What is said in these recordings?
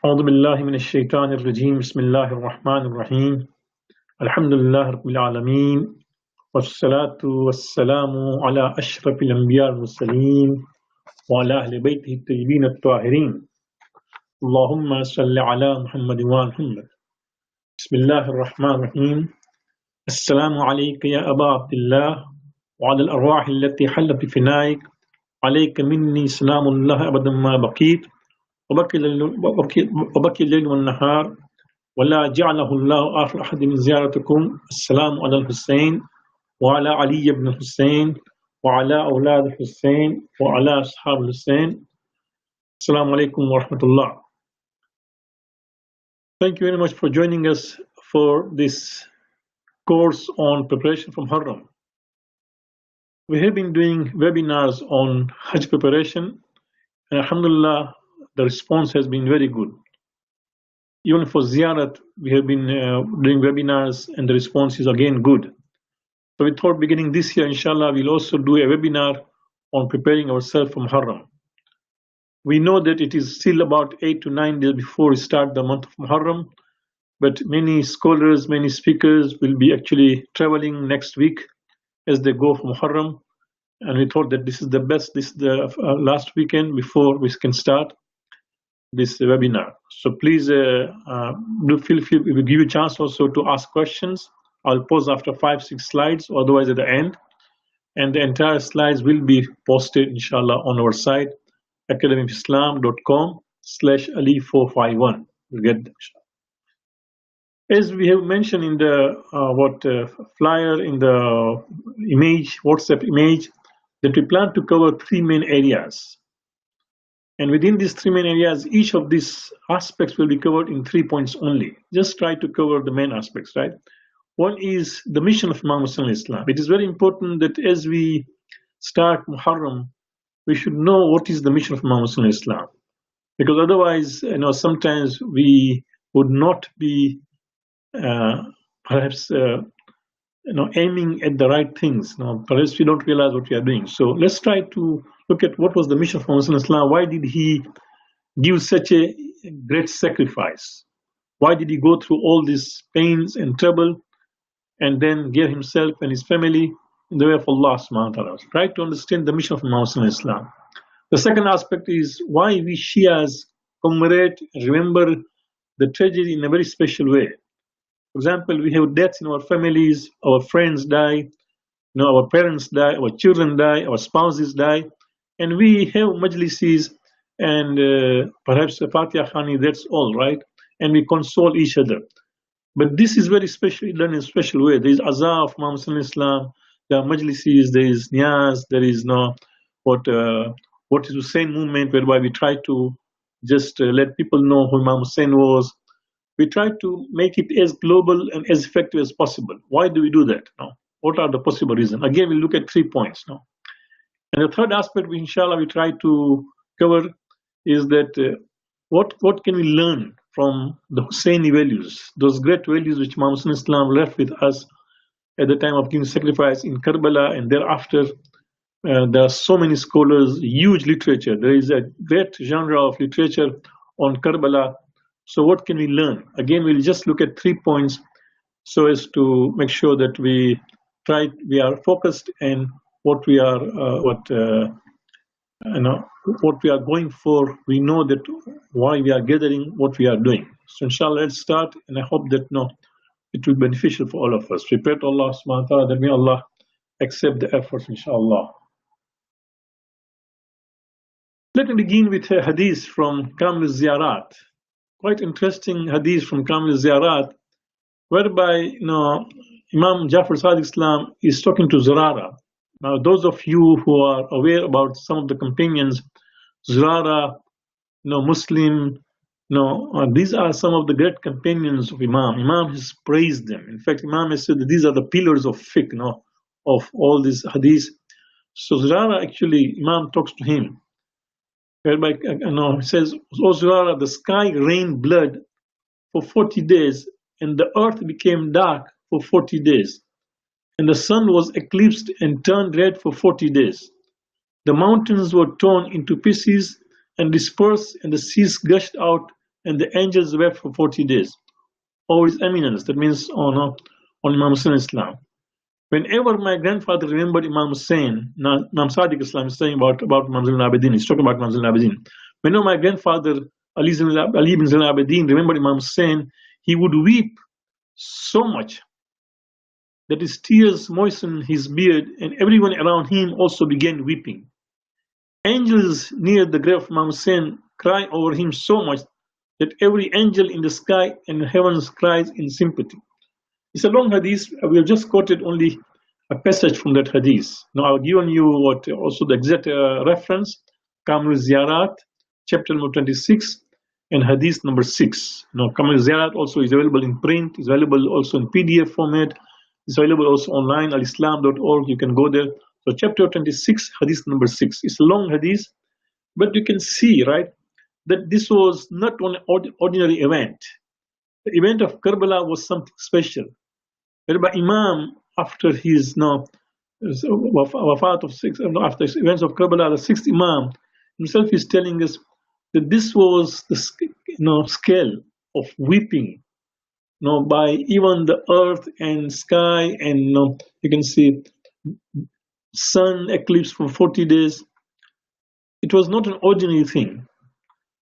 أعوذ بالله من الشيطان الرجيم بسم الله الرحمن الرحيم الحمد لله رب العالمين والصلاة والسلام على أشرف الأنبياء والمرسلين وعلى أهل بيته الطيبين الطاهرين اللهم صل على محمد وآل محمد بسم الله الرحمن الرحيم السلام عليك يا أبا عبد الله وعلى الأرواح التي حلت بفنائك عليك مني سلام الله أبدا ما بقيت وبكي الليل والنهار ولا جعله الله آخر أحد من زيارتكم السلام على الحسين وعلى علي بن الحسين وعلى أولاد الحسين وعلى أصحاب الحسين السلام عليكم ورحمة الله. Thank you very much for joining us for this course on preparation from Muharram. We have been doing webinars on Hajj preparation and Alhamdulillah the response has been very good. Even for Ziyarat, we have been doing webinars and the response is again good. So we thought beginning this year, inshallah, we'll also do a webinar on preparing ourselves for Muharram. We know that it is still about 8 to 9 days before we start the month of Muharram, but many scholars, many speakers will be actually traveling next week as they go for Muharram. And we thought that this is the last weekend before we can start this webinar. So please do feel free. We will give you a chance also to ask questions. I'll pause after 5-6 slides, otherwise at the end. And the entire slides will be posted, inshallah, on our site, academyofislam.com/Ali451. You'll get them. As we have mentioned in the flyer, in the image, WhatsApp image, that we plan to cover 3 main areas. And within these 3 main areas, each of these aspects will be covered in 3 points only. Just try to cover the main aspects, right? One is the mission of Imam Hussain Islam. It is very important that as we start Muharram, we should know what is the mission of Imam Hussain Islam. Because otherwise, sometimes we would not be perhaps aiming at the right things. Perhaps we don't realize what we are doing. So let's try to look at what was the mission of Muhammad Sallallahu Alaihi Wasallam. Why did he give such a great sacrifice? Why did he go through all these pains and trouble and then give himself and his family in the way of Allah subhanahu wa ta'ala? Try to understand the mission of Muhammad Sallallahu Alaihi Wasallam. The second aspect is why we Shias commemorate and remember the tragedy in a very special way. For example, we have deaths in our families, our friends die, our parents die, our children die, our spouses die, and we have majlises and perhaps a Fatiha Khani, that's all, right? And we console each other. But this is very special, done in a special way. There is Azah of Muhammad Sallallahu Alaihi Wasallam, there are majlises, there is Niyaz, there is what is Hussein movement, whereby we try to just let people know who Imam Hussein was. We try to make it as global and as effective as possible. Why do we do that? What are the possible reasons? Again, we'll look at 3 points now. And the third aspect, inshallah, we try to cover is that what can we learn from the Husseini values, those great values which Imam Hussain Islam left with us at the time of giving sacrifice in Karbala and thereafter. There are so many scholars, huge literature. There is a great genre of literature on Karbala. So what can we learn? Again, we'll just look at 3 points so as to make sure that we are focused and what we are going for. We know that why we are gathering, what we are doing. So inshallah, let's start, and I hope that it will be beneficial for all of us. We pray to Allah subhanahu wa ta'ala that may Allah accept the efforts, inshallah. Let me begin with a hadith from Kamil Ziyarat. Quite interesting hadith from Kamil Ziyarat, whereby Imam Jafar Sadiq Islam is talking to Zurara. Now, those of you who are aware about some of the companions, Zurara, Muslim, these are some of the great companions of Imam. Imam has praised them. In fact, Imam has said that these are the pillars of fiqh, of all these hadiths. So Zurara, actually, Imam talks to him, whereby he says, "O Zurara, the sky rained blood for 40 days, and the earth became dark for 40 days, and the sun was eclipsed and turned red for 40 days. The mountains were torn into pieces and dispersed, and the seas gushed out and the angels wept for 40 days. Over his eminence, that means on Imam Hussein Islam. Whenever my grandfather remembered Imam Hussein, Imam Sadiq Islam is saying about Imam Zain al-Abidin, he's talking about Imam Zain al-Abidin. Whenever my grandfather Ali bin Zain al-Abidin remembered Imam Hussein, he would weep so much that his tears moistened his beard, and everyone around him also began weeping. Angels near the grave of Imam Hussein cry over him so much that every angel in the sky and heavens cries in sympathy. It's a long hadith. We have just quoted only a passage from that hadith. Now I've given you also the exact reference, Kamil Ziyarat, chapter number 26, and hadith number 6. Now Kamil Ziyarat also is available in print, is available also in PDF format, is available also online, alislam.org. You can go there. So chapter 26, hadith number 6. It's a long hadith, but you can see, right, that this was not an ordinary event. The event of Karbala was something special. Whereby Imam, after his wafat of after the events of Karbala, the sixth Imam himself is telling us that this was the scale of weeping, by even the earth and sky, and you can see sun eclipse for 40 days. It was not an ordinary thing.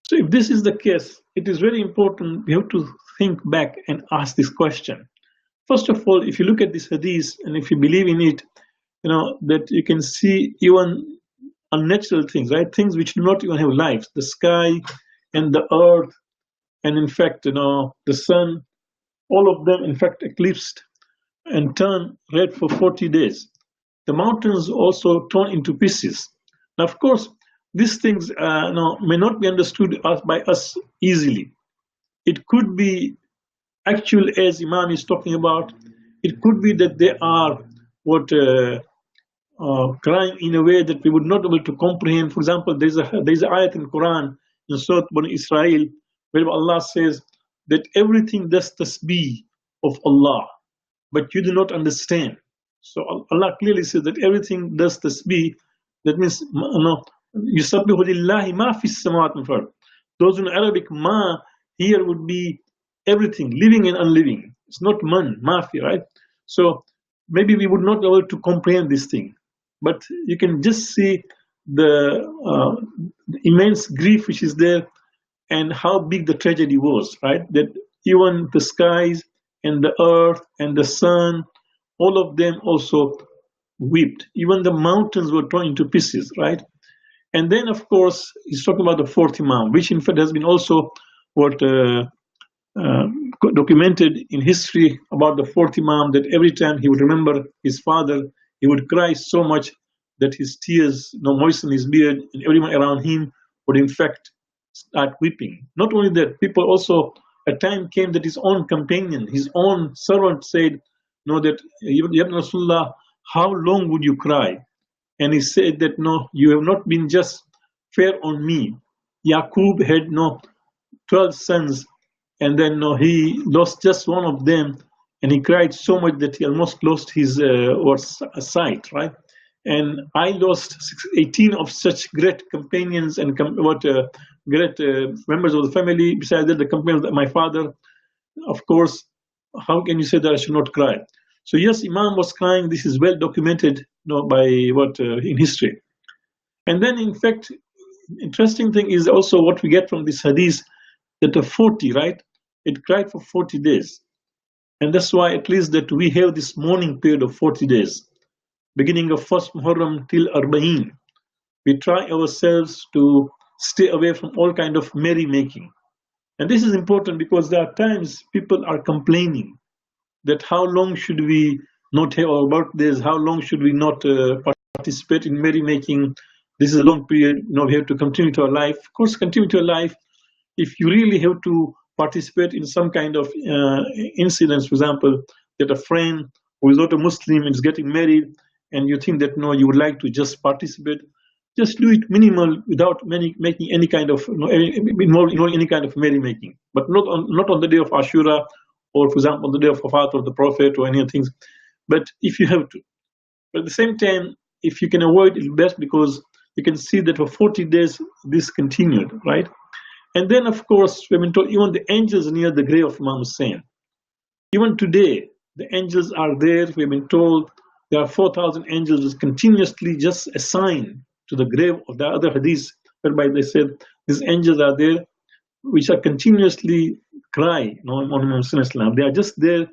So if this is the case, it is very important we have to think back and ask this question. First of all, if you look at this hadith and if you believe in it, that you can see even unnatural things, right? Things which do not even have life, the sky and the earth, and in fact, the sun, all of them, in fact, eclipsed and turned red for 40 days. The mountains also torn into pieces. Now, of course, these things may not be understood by us easily. It could be actual, as Imam is talking about. It could be that they are crying in a way that we would not be able to comprehend. For example, there's an ayat in Quran in Surah Bani Israel where Allah says that everything does tasbih of Allah, but you do not understand. So Allah clearly says that everything does tasbih. That means yusabbihu lillahi ma fis samawati wal ard. Those in Arabic, ma here would be everything, living and unliving. It's not man, mafi, right? So maybe we would not be able to comprehend this thing, but you can just see the immense grief which is there and how big the tragedy was, right? That even the skies and the earth and the sun, all of them also wept. Even the mountains were torn into pieces, right? And then, of course, he's talking about the fourth Imam, which in fact has been also documented in history about the fourth Imam, that every time he would remember his father, he would cry so much that his tears moistened his beard, and everyone around him would in fact start weeping. Not only that, people also, a time came that his own companion, his own servant said, that Ya Rasulullah, how long would you cry? And he said that, no, you have not been just fair on me. Yaqub had 12 sons, and then he lost just one of them, and he cried so much that he almost lost his sight, right? And I lost 18 of such great companions and great members of the family. Besides that, the companions of my father. Of course, how can you say that I should not cry? So yes, Imam was crying. This is well documented, by in history. And then, in fact, interesting thing is also what we get from this hadith, that the 40, right? It cried for 40 days. And that's why at least that we have this mourning period of 40 days, beginning of first Muharram till Arba'in. We try ourselves to stay away from all kind of merrymaking. And this is important because there are times people are complaining that how long should we not have our birthdays, how long should we not participate in merrymaking. This is a long period, we have to continue to our life. Of course, continue to our life. If you really have to participate in some kind of incidents, for example, that a friend who is not a Muslim is getting married, and you think that you would like to just participate, just do it minimal without making any kind of involving any kind of merrymaking, but not on the day of Ashura, or for example on the day of Wafat of the Prophet or any other things. But if you have to, but at the same time, if you can avoid it, best, because you can see that for 40 days this continued, right? And then, of course, we've been told even the angels near the grave of Imam Hussein. Even today, the angels are there. We've been told there are 4,000 angels continuously just assigned to the grave of the other hadith, whereby they said these angels are there, which are continuously cry on Imam Hussein Islam. They are just there.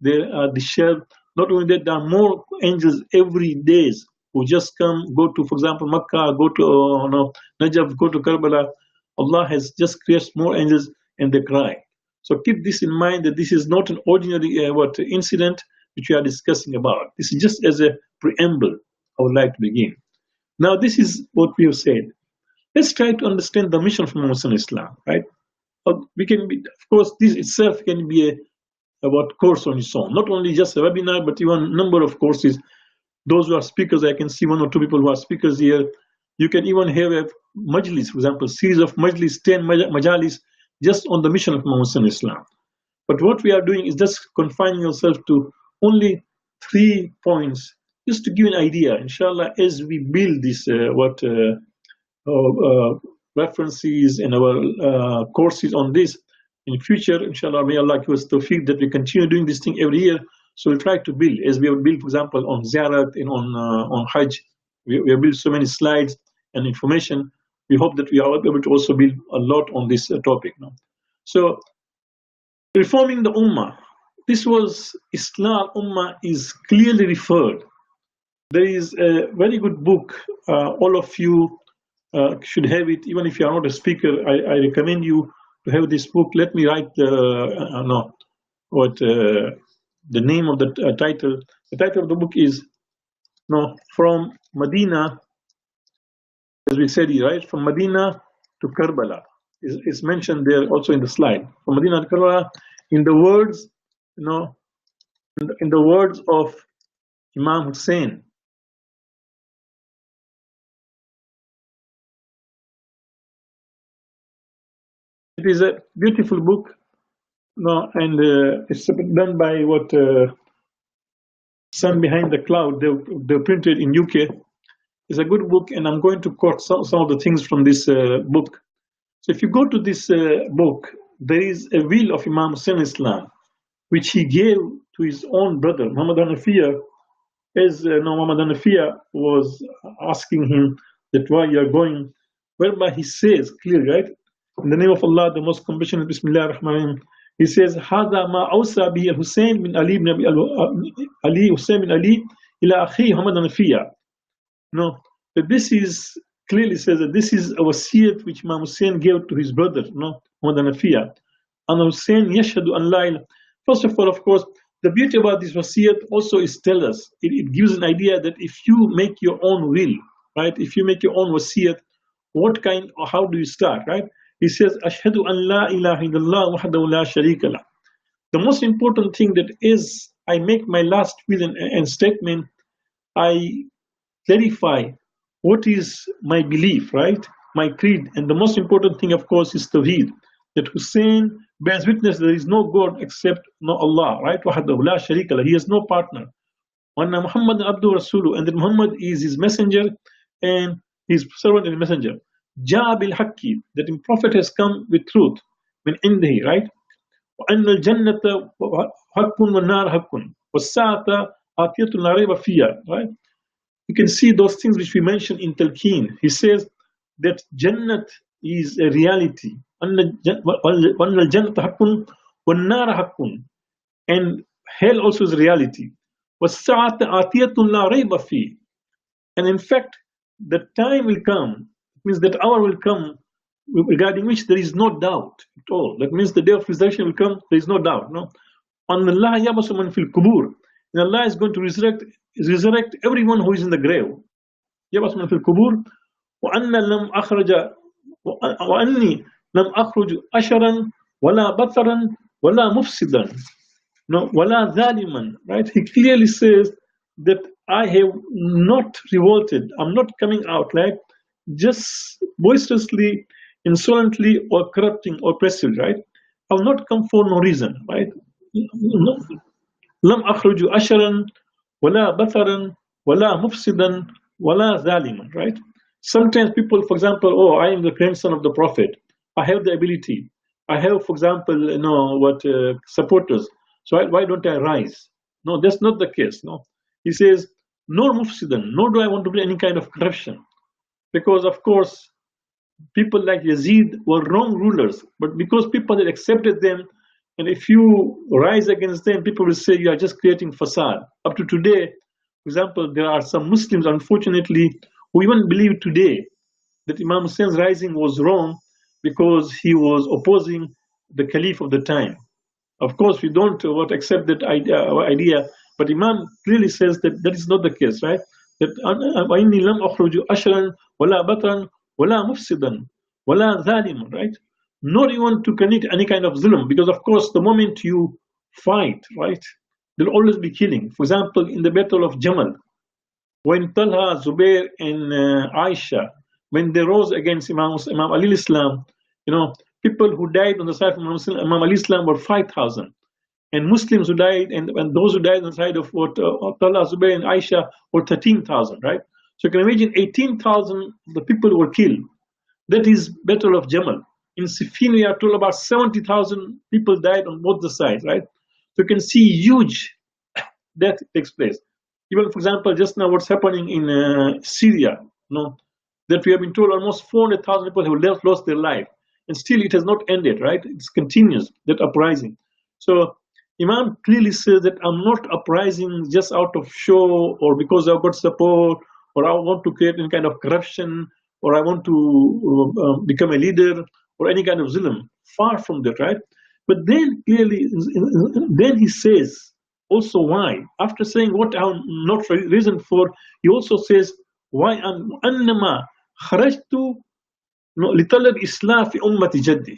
They are the share. Not only that, there are more angels every day who just come, go to, for example, Makkah, go to Najaf, go to Karbala. Allah has just created more angels and they cry. So keep this in mind that this is not an ordinary incident which we are discussing about. This is just as a preamble. I would like to begin. Now, this is what we have said. Let's try to understand the mission of Muslim Islam, right? We can be, of course, this itself can be about course on its own. Not only just a webinar, but even a number of courses. Those who are speakers, I can see one or two people who are speakers here. You can even have a majlis, for example, series of majlis, 10 majalis, just on the mission of Muslim Islam. But what we are doing is just confining yourself to only 3 points, just to give an idea. Inshallah, as we build this, references and our courses on this in future, inshallah, may Allah give us tawfiq that we continue doing this thing every year. So we'll try to build, as we have built, for example, on Ziyarat and on Hajj. We have built so many slides and information. We hope that we are able to also build a lot on this topic now. So, reforming the Ummah. This was Islam Ummah is clearly referred. There is a very good book. All of you should have it. Even if you are not a speaker, I recommend you to have this book. Let me write the name of the title. The title of the book is From Medina, as we said here, right? From Medina to Karbala. Is mentioned there also in the slide. From Medina to Karbala, in the words, in the words of Imam Hussein. It is a beautiful book, and it's done by Sun Behind the Cloud. They're printed in UK. It's a good book, and I'm going to quote some of the things from this book. So if you go to this book, there is a will of Imam Hussein Islam, which he gave to his own brother, Muhammad Hanafiya, as Muhammad Hanafiya was asking him that why you are going, whereby he says clearly, right? In the name of Allah, the most compassionate, Bismillah ar-Rahman ar-Rahim, he says, هذا ما أوصى به الحسين بن علي بن علي حسين بن علي إلى أخيه محمد حنفية. No, that this is clearly says that this is a wasiyat which Imam Hussein gave to his brother, Muhammad Hanafiya. And Hussein yashhadu an la ilaha. First of all, of course, the beauty about this wasiyat also is tell us, it gives an idea that if you make your own will, right? If you make your own wasiyat, what kind or how do you start, right? He says, Ashhadu an la ilaha illallah wahdahu la sharika lah. The most important thing that is, I make my last will and statement, I clarify what is my belief, right? My creed. And the most important thing, of course, is Tawheed. That Hussein bears witness there is no God except Allah, right? Wahdahu la sharika lah. He has no partner. Wanna Muhammad abdu rasulu, and that Muhammad is his messenger and his servant and messenger. Ja bil haqqi, that the Prophet has come with truth. Min indihi, right? وأن الجنة حق والنار حق والساعة آتية لا ريب فيها, right? You can see those things which we mentioned in Talqeen. He says that Jannat is a reality. وأن الجنة حق والنار حق, and hell also is a reality. والساعة آتية لا ريب فيها, and in fact, the time will come. Means that hour will come regarding which there is no doubt at all. That means the day of resurrection will come, there is no doubt. No, on Allah yabasu man fil kubur, and Allah is going to resurrect everyone who is in the grave. Yabasu man fil kubur, wa anna lam akhraja wa anni lam akhruj asharan wala bataran wala mufsidan, no wala zaliman. Right? He clearly says that I have not revolted. I'm not coming out like just boisterously, insolently, or corrupting, or oppressive, right? I will not come for no reason, right? Lam akhruju asharan, wala batharan, wala mufsidan, wala zaliman, right? Sometimes people, for example, I am the grandson of the Prophet. I have the ability. I have, for example, what supporters. So why don't I rise? No, that's not the case. No, he says, nor mufsidan, nor do I want to do any kind of corruption, because of course people like Yazid were wrong rulers, but because people had accepted them, and if you rise against them, people will say you are just creating facade. Up to today, for example, there are some Muslims, unfortunately, who even believe today that Imam Hussein's rising was wrong because he was opposing the Caliph of the time. Of course, we don't accept that idea, but Imam clearly says that that is not the case, right? That وَإِنِّي لَمْ أَخْرُجُ أَشْرًا وَلَا بَطْرًا وَلَا مُفْسِدًا وَلَا ظَالِمًا, right? Not even to commit any kind of zulm, because of course, the moment you fight, right, there'll always be killing. For example, in the Battle of Jamal, when Talha, Zubair, and Aisha, when they rose against Imam Ali Islam, people who died on the side of Imam Ali Islam were 5,000. And Muslims who died, and those who died on the side of Talha, Zubair, and Aisha were 13,000, right? So you can imagine 18,000 the people were killed. That is Battle of Jamal. In Siffin, we are told about 70,000 people died on both the sides, right? So you can see huge death takes place. Even, for example, just now what's happening in Syria, that we have been told almost 400,000 people have lost their life, and still it has not ended, right? It continues, that uprising. So Imam clearly says that I'm not uprising just out of show or because I've got support or I want to create any kind of corruption or I want to become a leader or any kind of zulm. Far from that, right? But then clearly, then he says also why. After saying what I'm not reason for, he also says why أنما خرجت لطلب إصلاح في أمة جدي.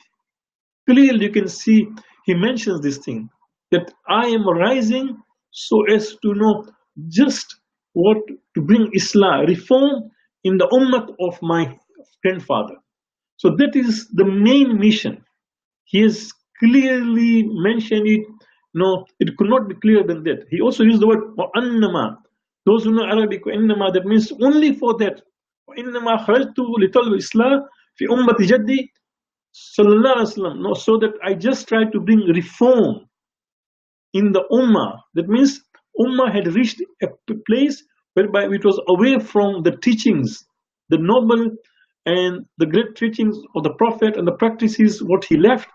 Clearly you can see he mentions this thing, that I am rising so as to know just what to bring Islam, reform in the ummah of my grandfather. So that is the main mission. He has clearly mentioned it. No, it could not be clearer than that. He also used the word وَأَنَّمَا. Those who know Arabic, وَإِنَّمَا, that means only for that. وَإِنَّمَا خَرَجْتُ لِطَلْبِ الْإِسْلَامِ فِي أُمَّةِ جَدِّي sallallahu alaihi wasallam. No, so that I just try to bring reform in the ummah. That means ummah had reached a place whereby it was away from the teachings, the noble and the great teachings of the Prophet and the practices what he left.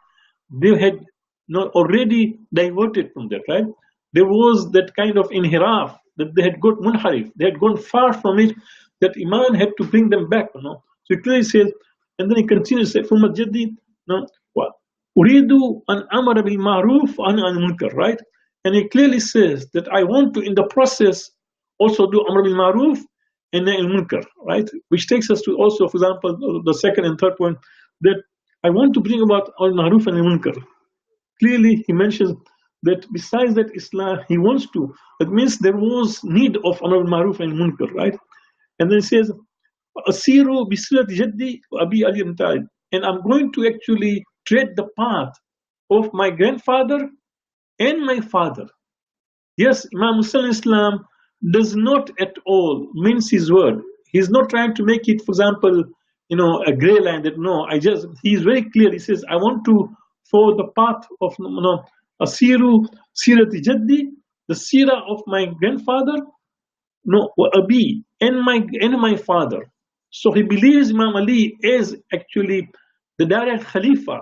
They had not already diverted from that, right? There was that kind of inhiraf, that they had got munharif, they had gone far from it, that Imam had to bring them back. So he clearly says, and then he continues to say, from Majdi, Uridu an amara bil ma'ruf an munkar, right? And he clearly says that I want to, in the process, also do amr bil ma'ruf and nahy munkar, right? Which takes us to also, for example, the second and third point, that I want to bring about al ma'ruf and munkar. Clearly, he mentions that besides that Islam, he wants to. That means there was need of amr bil ma'ruf and munkar, right? And then he says, Asiru bisirat jaddi abi Ali Talib. And I'm going to actually tread the path of my grandfather and my father. Yes, Imam Hussain Islam does not at all mince his word. He's not trying to make it, for example, a gray line that he's very clear. He says, I want to follow the path of Asiru Sirati Jaddi, the Sirah of my grandfather, Abi, and my father. So he believes Imam Ali is actually the direct Khalifa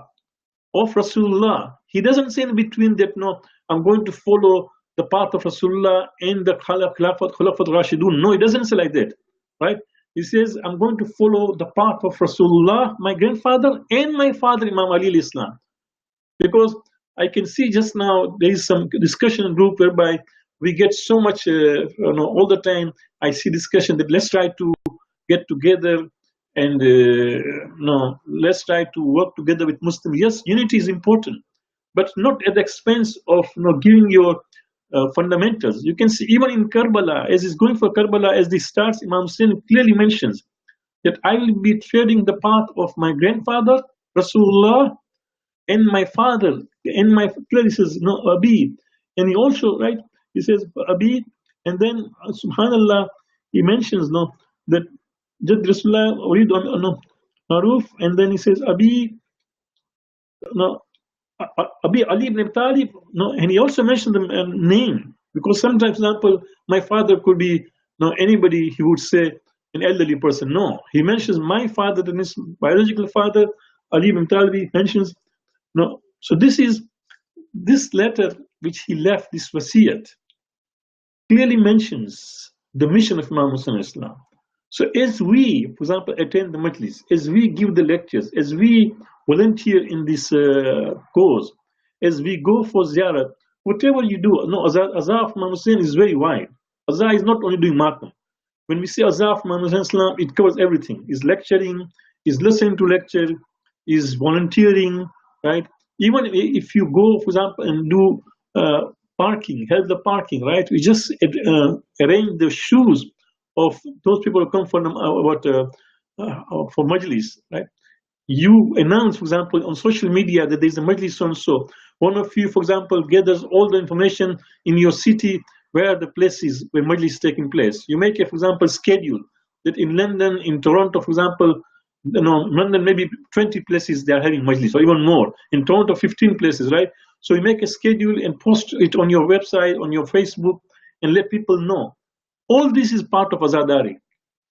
of Rasulullah. He doesn't say in between that, no, I'm going to follow the path of Rasulullah and the Khilafat Rashidun. No, he doesn't say like that, right? He says, I'm going to follow the path of Rasulullah, my grandfather, and my father, Imam Ali al-Islam. Because I can see just now there is some discussion group whereby we get so much, all the time I see discussion that let's try to get together and let's try to work together with Muslims. Yes, unity is important, but not at the expense of giving your fundamentals. You can see even in Karbala, as he's going for Karbala, as this starts, Imam Hussain clearly mentions that I will be treading the path of my grandfather, Rasulullah, and my father, and my, clearly says, Abi. And he also, right, he says, Abi, and then, subhanallah, he mentions, that Jad Rasulullah, Maruf, and then he says, Abi, no, Ali ibn Abi Talib, no, and he also mentioned the name, because sometimes, for example, my father could be no anybody. He would say an elderly person. No, he mentions my father, and his biological father, Ali ibn Talib. He mentions no. So this letter which he left, this wasiyat, clearly mentions the mission of Imam Hussain Islam. So as we, for example, attend the majlis, as we give the lectures, as we volunteer in this cause, as we go for ziyarat, whatever you do, no, Azhar of Imam Hussain is very wide. Azhar is not only doing Matam. When we say Azhar of Imam Hussain Islam, it covers everything. Is lecturing, is listening to lecture, is volunteering, right? Even if you go, for example, and do parking, help the parking, right? We just arrange the shoes of those people who come for majlis, right? You announce, for example, on social media that there's a majlis so and so. One of you, for example, gathers all the information in your city where the places where majlis is taking place. You make a, for example, schedule that in London, in Toronto, for example, London maybe 20 places they are having majlis, or even more. In Toronto, 15 places, right? So you make a schedule and post it on your website, on your Facebook, and let people know. All this is part of Azadari.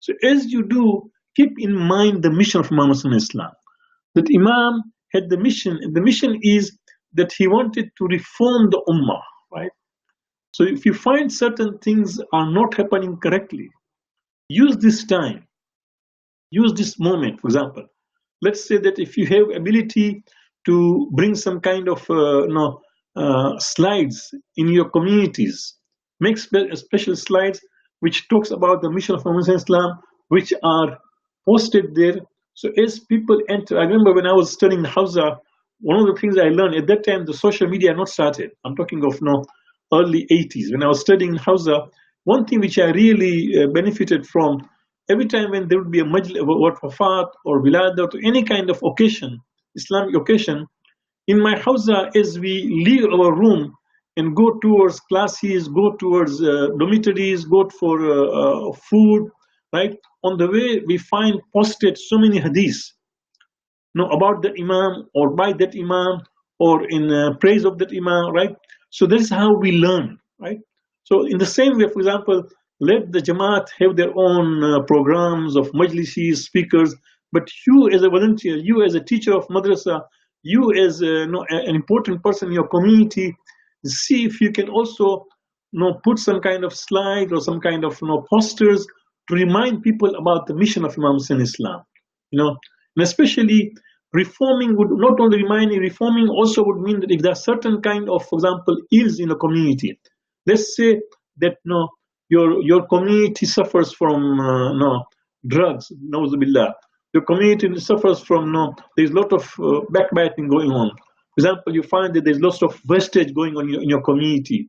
So as you do, keep in mind the mission of Imam Hussain Islam. That Imam had the mission, and the mission is that he wanted to reform the Ummah, right? So if you find certain things are not happening correctly, use this time, use this moment, for example. Let's say that if you have ability to bring some kind of slides in your communities, make special slides which talks about the mission of Muhammad Islam, which are posted there. So as people enter, I remember when I was studying in Hausa, one of the things I learned at that time, the social media had not started. I'm talking of early 80s. When I was studying in Hausa, one thing which I really benefited from, every time when there would be a majlis, what wafat or wiladat or any kind of occasion, Islamic occasion, in my Hausa, as we leave our room and go towards classes, go towards dormitories, go for food, right? On the way, we find posted so many hadiths, about the Imam or by that Imam or in praise of that Imam, right? So this is how we learn, right? So in the same way, for example, let the Jamaat have their own programs of majlisis, speakers, but you as a volunteer, you as a teacher of madrasa, you as an important person in your community, see if you can also put some kind of slide or some kind of posters to remind people about the mission of Imam Hussain Islam. And especially reforming would not only reminding, reforming also would mean that if there are certain kind of, for example, ills in the community, let's say that your community suffers from drugs, na'uzubillah. Your community suffers from there's a lot of backbiting going on. For example, you find that there's lots of wastage going on in your community.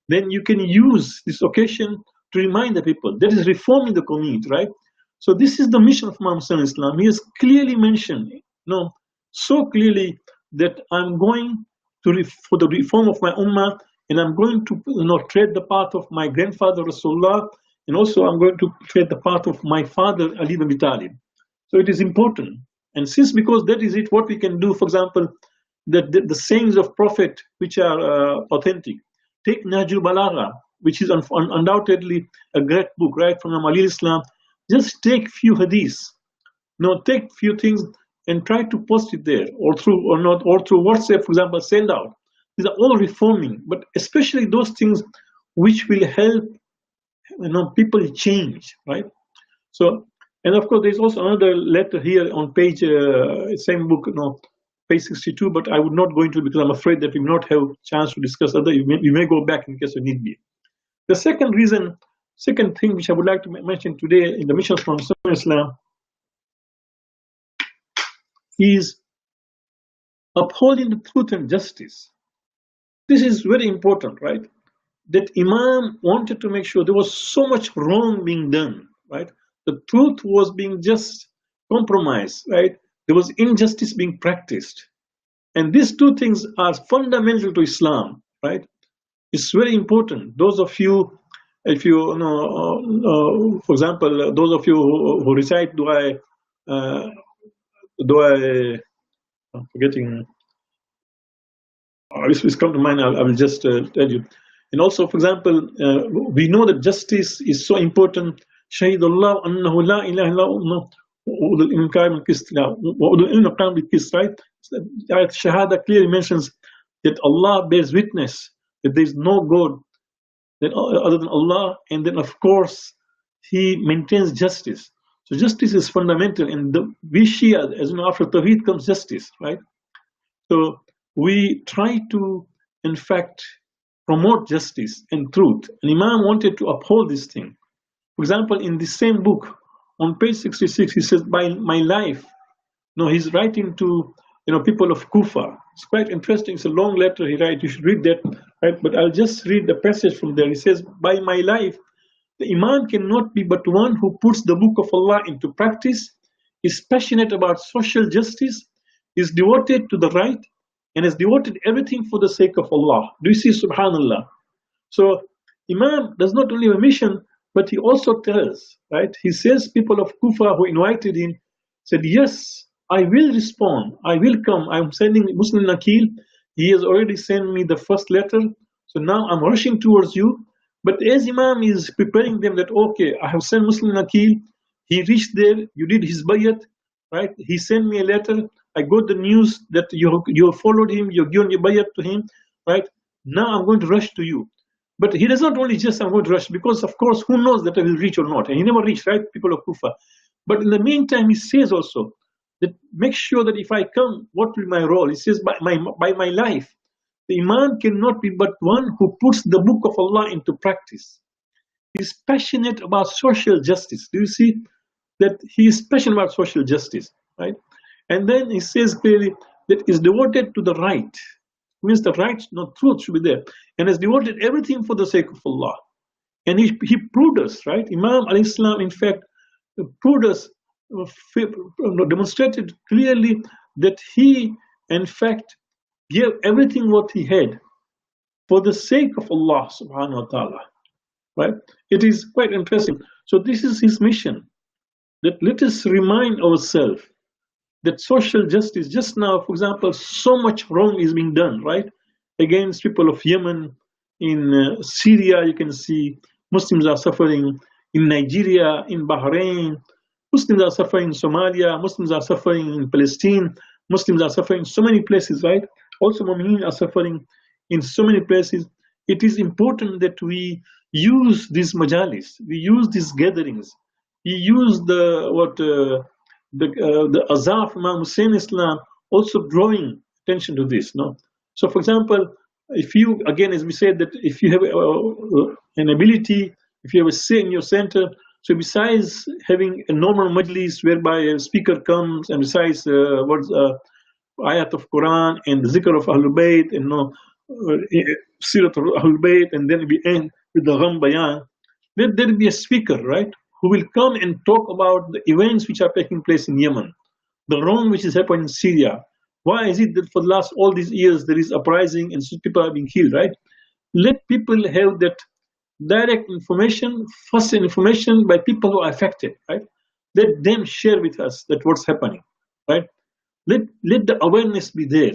Then you can use this occasion to remind the people. That is reforming the community, right? So this is the mission of Imam Hussain Islam. He has clearly mentioned, so clearly that I'm going for the reform of my ummah, and I'm going to tread the path of my grandfather Rasulullah, and also I'm going to tread the path of my father Ali ibn Abi Talib. So it is important. And since, because that is it, what we can do, for example, the sayings of Prophet which are authentic. Take Nahjul Balagha, which is undoubtedly a great book, right, from Ali Islam. Just take few hadiths, take few things and try to post it there, or through WhatsApp, for example, send out. These are all reforming, but especially those things which will help people change, right? So, and of course, there's also another letter here on page same book, page 62. But I would not go into it because I'm afraid that we will not have a chance to discuss other. We may go back in case of need be. The second thing which I would like to mention today in the mission from Islam is upholding the truth and justice. This is very important, right? That Imam wanted to make sure there was so much wrong being done, right? The truth was being just compromised, right? There was injustice being practiced. And these two things are fundamental to Islam, right? It's very important. Those of you, if you for example, those of you who recite dua, I'm forgetting, this come to mind, I will just tell you. And also, for example, we know that justice is so important. Shahidullah annahu la ilaha illa right? Ayat Shahada clearly mentions that Allah bears witness that there is no God other than Allah, and then of course He maintains justice. So justice is fundamental, and we Shia, as you know, after Tawheed comes justice, right? So we try to, in fact, promote justice and truth. And Imam wanted to uphold this thing. For example, in the same book, on page 66, he says, by my life. No, he's writing to people of Kufa. It's quite interesting. It's a long letter he writes. You should read that, right? But I'll just read the passage from there. He says, by my life, the Imam cannot be but one who puts the book of Allah into practice, is passionate about social justice, is devoted to the right, and has devoted everything for the sake of Allah. Do you see, subhanallah? So Imam does not only have a mission, but he also tells, right? He says people of Kufa who invited him said, yes, I will respond. I will come. I'm sending Muslim Nakil. He has already sent me the first letter. So now I'm rushing towards you. But as Imam is preparing them that, okay, I have sent Muslim Nakil. He reached there. You did his bayat, right? He sent me a letter. I got the news that you followed him. You've given your bayat to him, right? Now I'm going to rush to you. But he does not only just, I'm going to rush, because of course, who knows that I will reach or not. And he never reached, right? People of Kufa. But in the meantime, he says also that make sure that if I come, what will be my role? He says, by my life, the Imam cannot be but one who puts the book of Allah into practice. He's passionate about social justice. Do you see that he is passionate about social justice, right? And then he says clearly that is devoted to the right. Means the right, no, truth should be there, and has devoted everything for the sake of Allah. And he proved us, right? Imam alayhi salam, in fact, proved us, demonstrated clearly that he, in fact, gave everything what he had for the sake of Allah subhanahu wa ta'ala, right? It is quite interesting. So this is his mission, that let us remind ourselves that social justice, just now, for example, so much wrong is being done, right? Against people of Yemen, in Syria, you can see Muslims are suffering, in Nigeria, in Bahrain, Muslims are suffering in Somalia, Muslims are suffering in Palestine, Muslims are suffering in so many places, right? Also, Mu'mineen are suffering in so many places. It is important that we use these majalis, we use these gatherings, we use the Azhar from Imam Hussein Islam also drawing attention to this. No, so for example, if you, again, as we said, that if you have an ability, if you have a say in your center, so besides having a normal majlis whereby a speaker comes and recites what's ayat of Quran and the zikr of Ahlul Bayt and Sirat of Ahlul Bayt, and then we end with the Gham Bayan, then there will be a speaker, right, who will come and talk about the events which are taking place in Yemen, the wrong which is happening in Syria. Why is it that for the last all these years there is uprising and people are being killed, right? Let people have that direct information, first information by people who are affected, right? Let them share with us that what's happening, right? Let the awareness be there.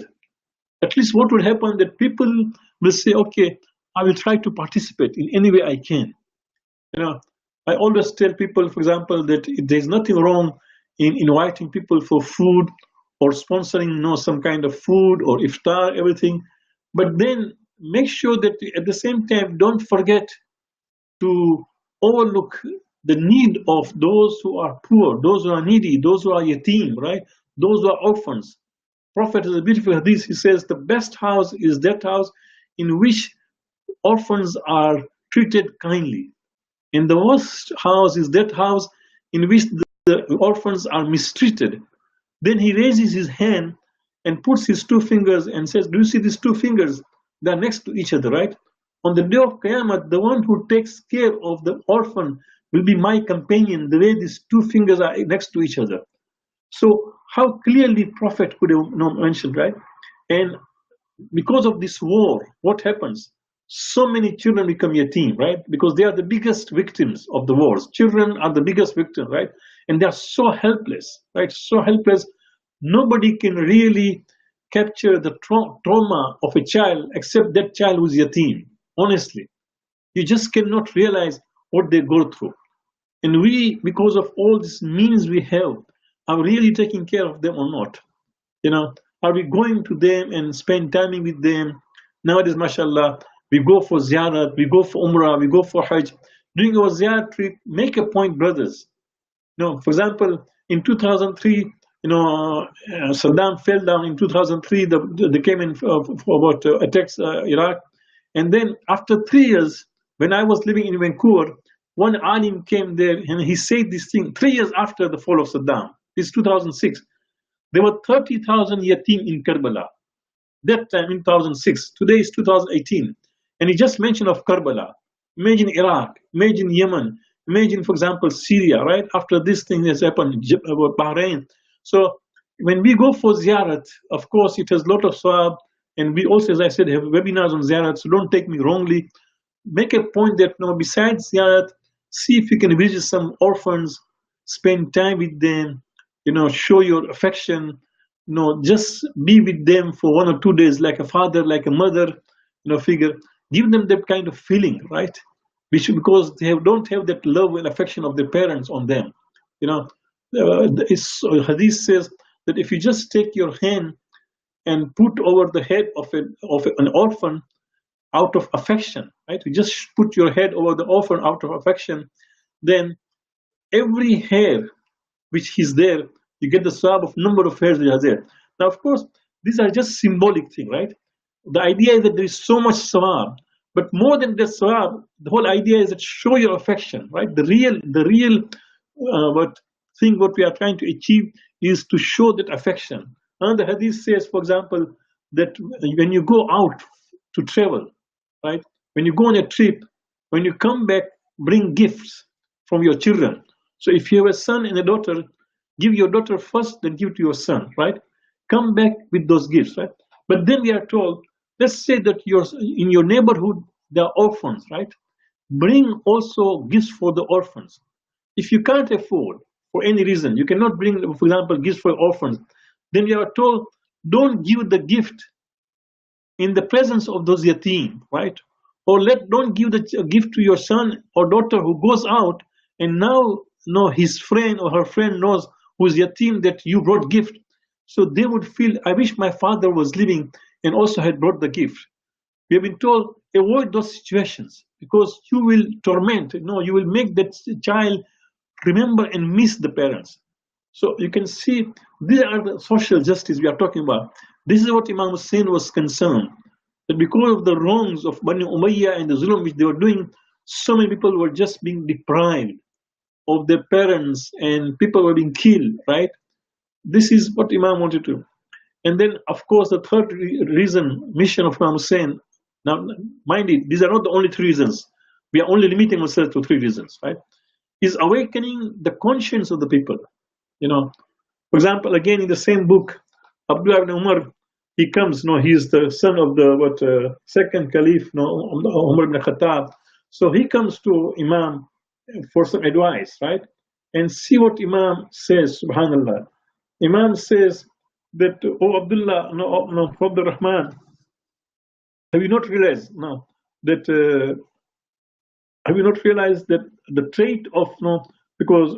At least what will happen that people will say, okay, I will try to participate in any way I can. I always tell people, for example, that there's nothing wrong in inviting people for food or sponsoring some kind of food or iftar, everything. But then make sure that at the same time, don't forget to overlook the need of those who are poor, those who are needy, those who are yatim, right? Those who are orphans. Prophet has a beautiful hadith. He says the best house is that house in which orphans are treated kindly. And the worst house is that house in which the orphans are mistreated. Then he raises his hand and puts his two fingers and says, do you see these two fingers? They're next to each other, right? On the day of Qiyamah, the one who takes care of the orphan will be my companion, the way these two fingers are next to each other. So how clearly Prophet could have mentioned, right? And because of this war, what happens? So many children become yatim, right? Because they are the biggest victims of the wars. Children are the biggest victims, right? And they are so helpless, right? So helpless. Nobody can really capture the trauma of a child except that child who's yatim. Honestly, you just cannot realize what they go through. And we, because of all these means we have, are really taking care of them or not? Are we going to them and spend time with them? Nowadays, mashallah, we go for ziyarat, we go for umrah, we go for hajj. During our ziyarat trip, make a point, brothers. For example, in 2003, Saddam fell down in 2003. They came in for about attacks Iraq, and then after 3 years, when I was living in Vancouver, one alim came there and he said this thing 3 years after the fall of Saddam. This is 2006. There were 30,000 yatim in Karbala. That time in 2006. Today is 2018, and he just mentioned of Karbala. Imagine Iraq. Imagine Yemen. Imagine, for example, Syria, right? After this thing has happened, about Bahrain. So when we go for ziyarat, of course, it has a lot of sawab. And we also, as I said, have webinars on ziyarat. So don't take me wrongly. Make a point that, besides ziyarat, see if you can visit some orphans, spend time with them, show your affection, just be with them for 1 or 2 days, like a father, like a mother, figure. Give them that kind of feeling, right? Because they don't have that love and affection of their parents on them. Hadith says that if you just take your hand and put over the head of an orphan out of affection, right? You just put your head over the orphan out of affection, then every hair which is there, you get the sawab of number of hairs which are there. Now, of course, these are just symbolic thing, right? The idea is that there is so much sawab, but more than the sawab, the whole idea is that show your affection, right? The real what we are trying to achieve is to show that affection. And the hadith says, for example, that when you go out to travel, right? When you go on a trip, when you come back, bring gifts from your children. So if you have a son and a daughter, give your daughter first, then give to your son, right? Come back with those gifts, right? But then we are told, let's say that in your neighborhood, there are orphans, right? Bring also gifts for the orphans. If you can't afford, for any reason, you cannot bring, for example, gifts for orphans, then we are told, don't give the gift in the presence of those yatim, right? Or don't give the gift to your son or daughter who goes out and now his friend or her friend knows who's yatim that you brought gift. So they would feel, I wish my father was living and also had brought the gift. We have been told, avoid those situations because you will torment, you will make that child remember and miss the parents. So you can see, these are the social justice we are talking about. This is what Imam Hussein was concerned, that because of the wrongs of Bani Umayyah and the zulm which they were doing, so many people were just being deprived of their parents and people were being killed, right? This is what Imam wanted to. And then, of course, the third mission of Imam Hussein, now mind it, these are not the only 3 reasons. We are only limiting ourselves to 3 reasons, right? Is awakening the conscience of the people. For example, again in the same book, Abdullah ibn Umar, he comes, he is the son of the second caliph, Umar ibn Khattab. So he comes to Imam for some advice, right? And see what Imam says, subhanallah. Imam says that, oh Abdullah, Abdul Rahman, have you not realized that the trait of because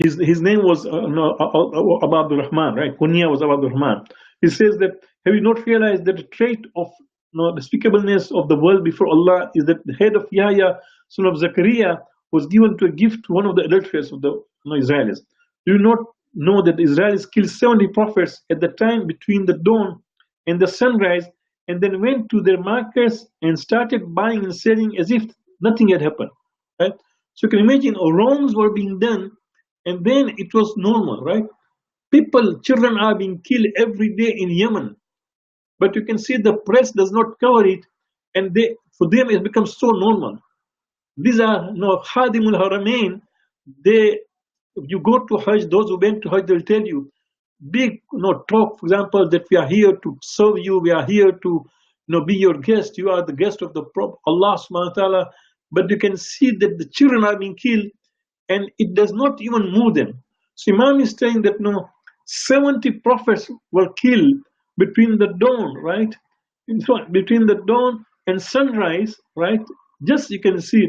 his name was Abu Abdul Rahman, right? Kunya was Abu Abdul Rahman. He says that, have you not realized that the trait of despicableness of the world before Allah is that the head of Yahya, son of Zakaria, was given to a gift to one of the adulterers of the Israelis. Do you not know that the Israelis killed 70 prophets at the time between the dawn and the sunrise, and then went to their markets and started buying and selling as if nothing had happened, right? So you can imagine wrongs were being done, and then it was normal, right? Children are being killed every day in Yemen, but you can see the press does not cover it, and for them it becomes so normal. These are Khadimul Haramain. You go to Hajj, those who went to Hajj, they'll tell you, big talk, for example, that we are here to serve you, we are here to be your guest, you are the guest of the Prophet, Allah subhanahu wa ta'ala, but you can see that the children are being killed and it does not even move them. So Imam is saying that 70 prophets were killed between the dawn, right? So between the dawn and sunrise, right? Just you can see,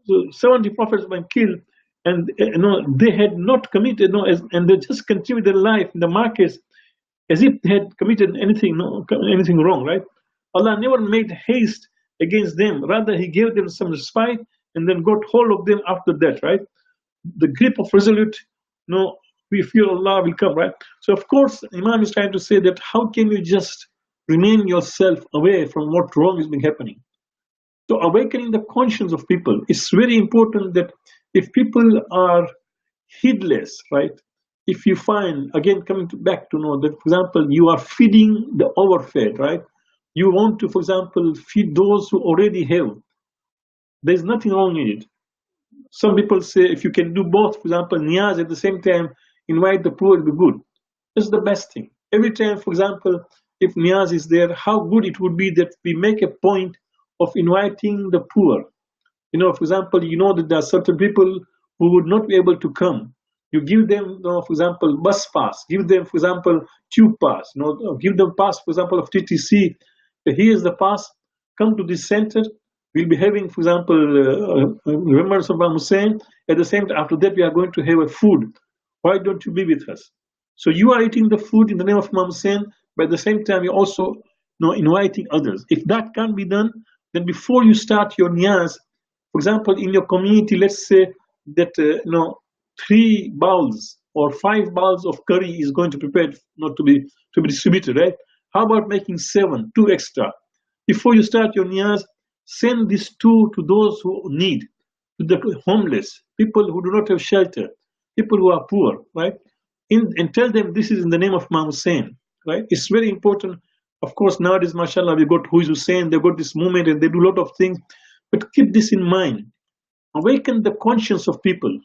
so 70 prophets were killed, and they had not committed, and they just continued their life in the markets as if they had committed anything, anything wrong, right? Allah never made haste against them. Rather, He gave them some respite and then got hold of them after that, right? The grip of resolute, we feel Allah will come, right? So, of course, Imam is trying to say that how can you just remain yourself away from what wrong is being happening? So, awakening the conscience of people, it's very important that if people are heedless, right? If you find, again, coming back to know that, for example, you are feeding the overfed, right? You want to, for example, feed those who already have. There's nothing wrong in it. Some people say if you can do both, for example, niyaz at the same time, invite the poor will be good. That's the best thing. Every time, for example, if niyaz is there, how good it would be that we make a point of inviting the poor. For example, you know that there are certain people who would not be able to come. You give them, for example, bus pass. Give them, for example, tube pass. Give them pass, for example, of TTC. Here's the pass. Come to this center. We'll be having, for example, remembrance of Imam Hussein. At the same time, after that, we are going to have a food. Why don't you be with us? So you are eating the food in the name of Imam Hussein, but at the same time, you're also inviting others. If that can't be done, then before you start your niyaz, for example, in your community, let's say that 3 bowls or 5 bowls of curry is going to be prepared, to be distributed, right? How about making 7, 2 extra? Before you start your niyaz, send these 2 to those who need, to the homeless, people who do not have shelter, people who are poor, right? And tell them this is in the name of Imam Hussein, right? It's very important. Of course, nowadays, mashallah, we got Who is Hussein, they've got this movement and they do a lot of things. But keep this in mind. Awaken the conscience of people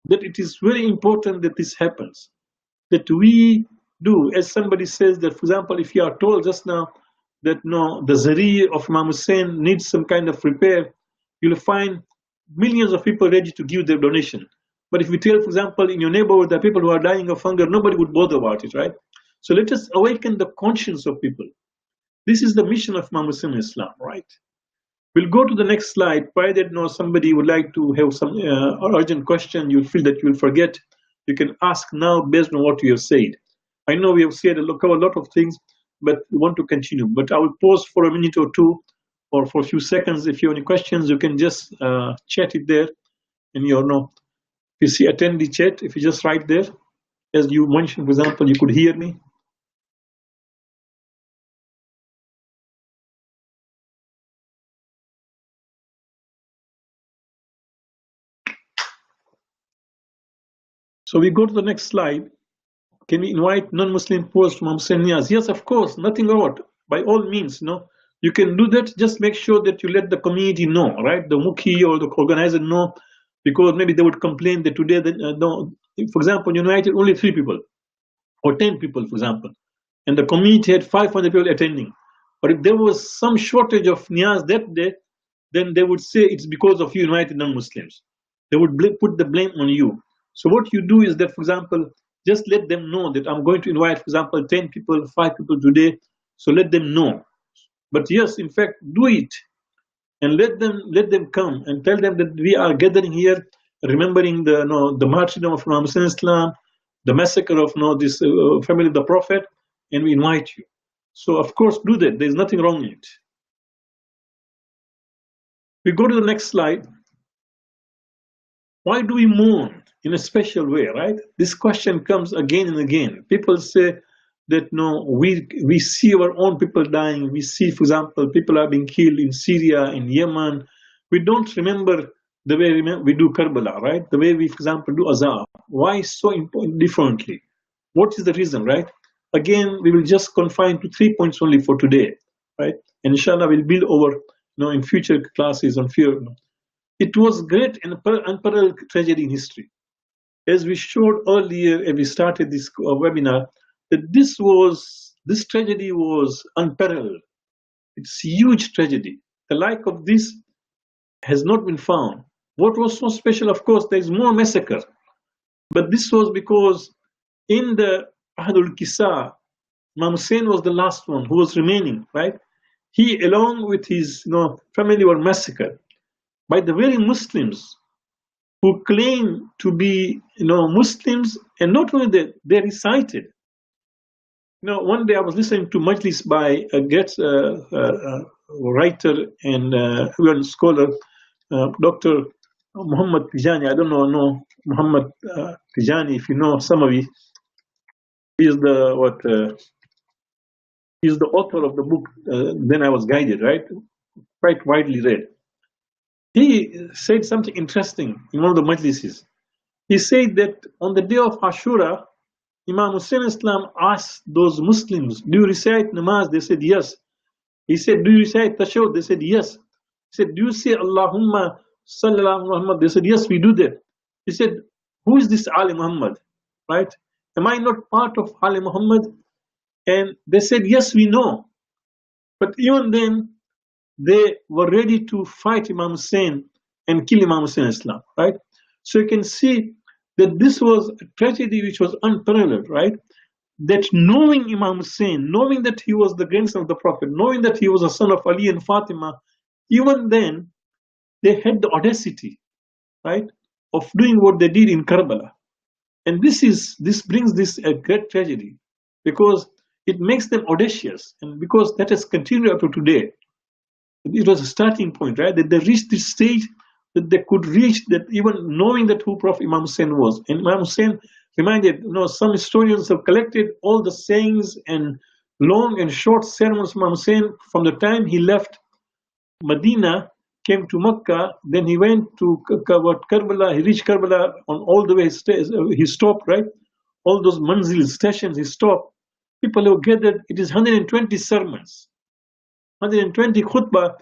that it is very important that this happens. That we do, as somebody says that, for example, if you are told just now that the zari of Imam Hussein needs some kind of repair, you'll find millions of people ready to give their donation. But if we tell, for example, in your neighborhood, there are people who are dying of hunger, nobody would bother about it, right? So let us awaken the conscience of people. This is the mission of Imam Hussein in Islam, right? We'll go to the next slide. Why that somebody would like to have some urgent question, you feel that you will forget, you can ask now based on what you have said. I know we have said a lot of things, but we want to continue. But I will pause for a minute or two, or for a few seconds. If you have any questions, you can just chat it there. And if you see attendee chat, if you just write there, as you mentioned, for example, you could hear me. So we go to the next slide. Can we invite non-Muslim poors to Imam Hussein niyaz? Yes, of course, nothing wrong. By all means, you can do that. Just make sure that you let the community know, right? The mukhi or the organizer know, because maybe they would complain that today, for example, you invited only 3 people or 10 people, for example, and the community had 500 people attending. But if there was some shortage of niyaz that day, then they would say it's because of you invited non-Muslims. They would put the blame on you. So what you do is that, for example, just let them know that I'm going to invite, for example, 10 people, 5 people today. So let them know. But yes, in fact, do it and let them come and tell them that we are gathering here, remembering the martyrdom of Imam Hussein Islam, the massacre of this family of the Prophet, and we invite you. So of course, do that. There's nothing wrong in it. We go to the next slide. Why do we mourn in a special way, right? This question comes again and again. People say that we see our own people dying. We see, for example, people are being killed in Syria, in Yemen. We don't remember the way we do Karbala, right? The way we, for example, do Azhar. Why so differently? What is the reason, right? Again, we will just confine to 3 points only for today, right? And inshallah, we'll build over, in future classes on fear. It was great and unparalleled tragedy in history. As we showed earlier, as we started this webinar, that this tragedy was unparalleled. It's a huge tragedy. The like of this has not been found. What was so special? Of course, there is more massacre, but this was because in the Ahadul Kisa, Imam Hussein was the last one who was remaining, right? He, along with his family, were massacred by the very Muslims who claim to be Muslims, and not only that, they recited. One day I was listening to Majlis by a great writer and scholar, Dr. Muhammad Tijani. I don't know Muhammad Tijani. If you know some of it, he is he's the author of the book. Then I was guided, right? Quite widely read. He said something interesting in one of the majlises. He said that on the day of Ashura, Imam Hussein Islam asked those Muslims, "Do you recite namaz?" They said yes. He said, "Do you recite tashahhud?" They said yes. He said, "Do you say Allahumma sallallahu Muhammad?" They said yes, we do that. He said, "Who is this Ali Muhammad? Right? Am I not part of Ali Muhammad?" And they said, "Yes, we know." But even then, they were ready to fight Imam Hussein and kill Imam Hussein Islam, right? So you can see that this was a tragedy which was unparalleled, right? That knowing Imam Hussein, knowing that he was the grandson of the Prophet, knowing that he was a son of Ali and Fatima, even then, they had the audacity, right, of doing what they did in Karbala. And this brings this a great tragedy, because it makes them audacious, and because that has continued up to today. It was a starting point, right? That they reached this stage that they could reach, that even knowing that who Prophet Imam Hussein was. And Imam Hussein reminded, some historians have collected all the sayings and long and short sermons of Imam Hussein from the time he left Medina, came to Mecca, then he went to Karbala, he reached Karbala, on all the way he stopped, right? All those manzil stations he stopped. People have gathered, it is 120 sermons. 120 khutbah,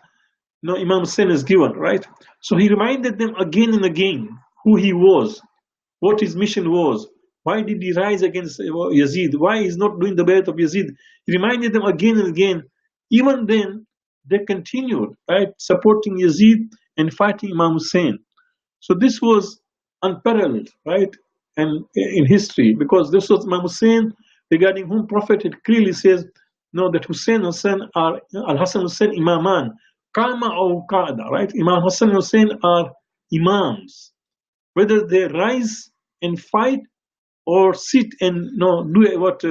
Imam Hussein is given, right? So he reminded them again and again who he was, what his mission was, why did he rise against Yazid, why he's not doing the bayat of Yazid. He reminded them again and again. Even then, they continued, right, supporting Yazid and fighting Imam Hussein. So this was unparalleled, right, and in history, because this was Imam Hussein, regarding whom Prophet had clearly says, that Hussein are Al-Hassan Hussein Imaman, Qama or Qa'da, right? Imam Hassan and Hussein are Imams. Whether they rise and fight or sit and do what,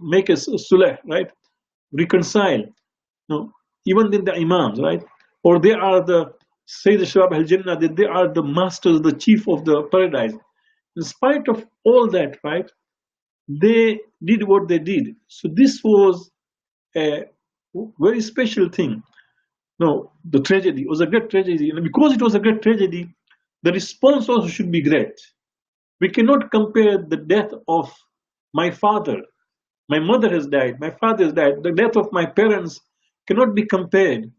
make a sulh, right? Reconcile. Even then the Imams, right? Or they are the Sayyid Shabab al-Jannah, that they are the masters, the chief of the paradise. In spite of all that, right, they did what they did. So this was a very special thing. The tragedy was a great tragedy. And because it was a great tragedy, the response also should be great. We cannot compare the death of my father. My mother has died, my father has died. The death of my parents cannot be compared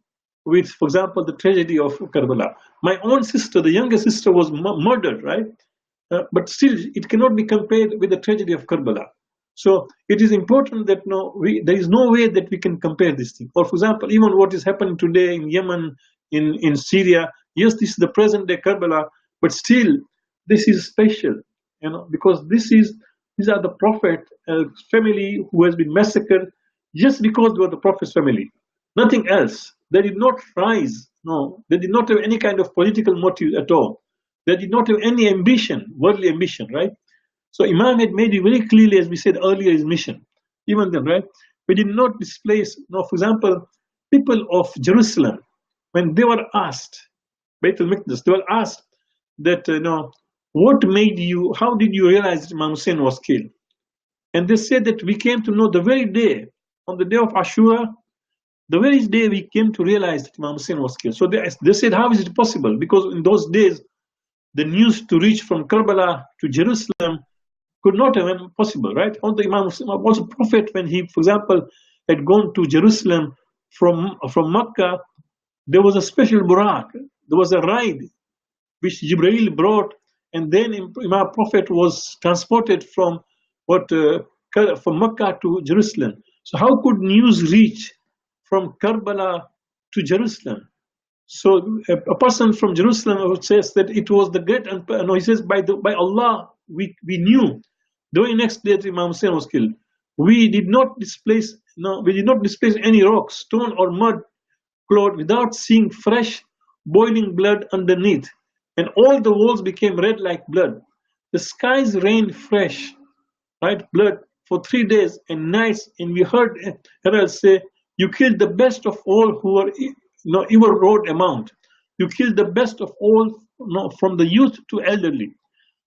with, for example, the tragedy of Karbala. My own sister, the younger sister, was murdered, right? But still, it cannot be compared with the tragedy of Karbala. So it is important that there is no way that we can compare this thing. Or, for example, even what is happening today in Yemen, in Syria. Yes, this is the present day Karbala, but still, this is special, because these are the Prophet family who has been massacred just because they were the Prophet's family. Nothing else. They did not rise. No, they did not have any kind of political motive at all. They did not have any ambition, worldly ambition, right? So Imam had made it very clearly, as we said earlier, his mission. Even then, right? We did not displace, for example, people of Jerusalem, when they were asked, Baitul Miqdas, they were asked that, what made you, how did you realize that Imam Hussein was killed? And they said that we came to know the very day, on the day of Ashura, the very day we came to realize that Imam Hussein was killed. So they said, how is it possible? Because in those days, the news to reach from Karbala to Jerusalem could not have been possible, right? Also, Imam Hussein was a prophet when he, for example, had gone to Jerusalem from Makkah. There was a special burak. There was a ride which Jibreel brought, and then Imam Prophet was transported from from Makkah to Jerusalem. So how could news reach from Karbala to Jerusalem? So a person from Jerusalem says that it was the great, he says, by Allah, we knew The very next day that Imam Hussein was killed, we did not displace any rock, stone, or mud cloth without seeing fresh, boiling blood underneath, and all the walls became red like blood. The skies rained fresh, right, blood for 3 days and nights, and we heard heralds say, "You killed the best of all who were ever rode a mount. You killed the best of all, from the youth to elderly."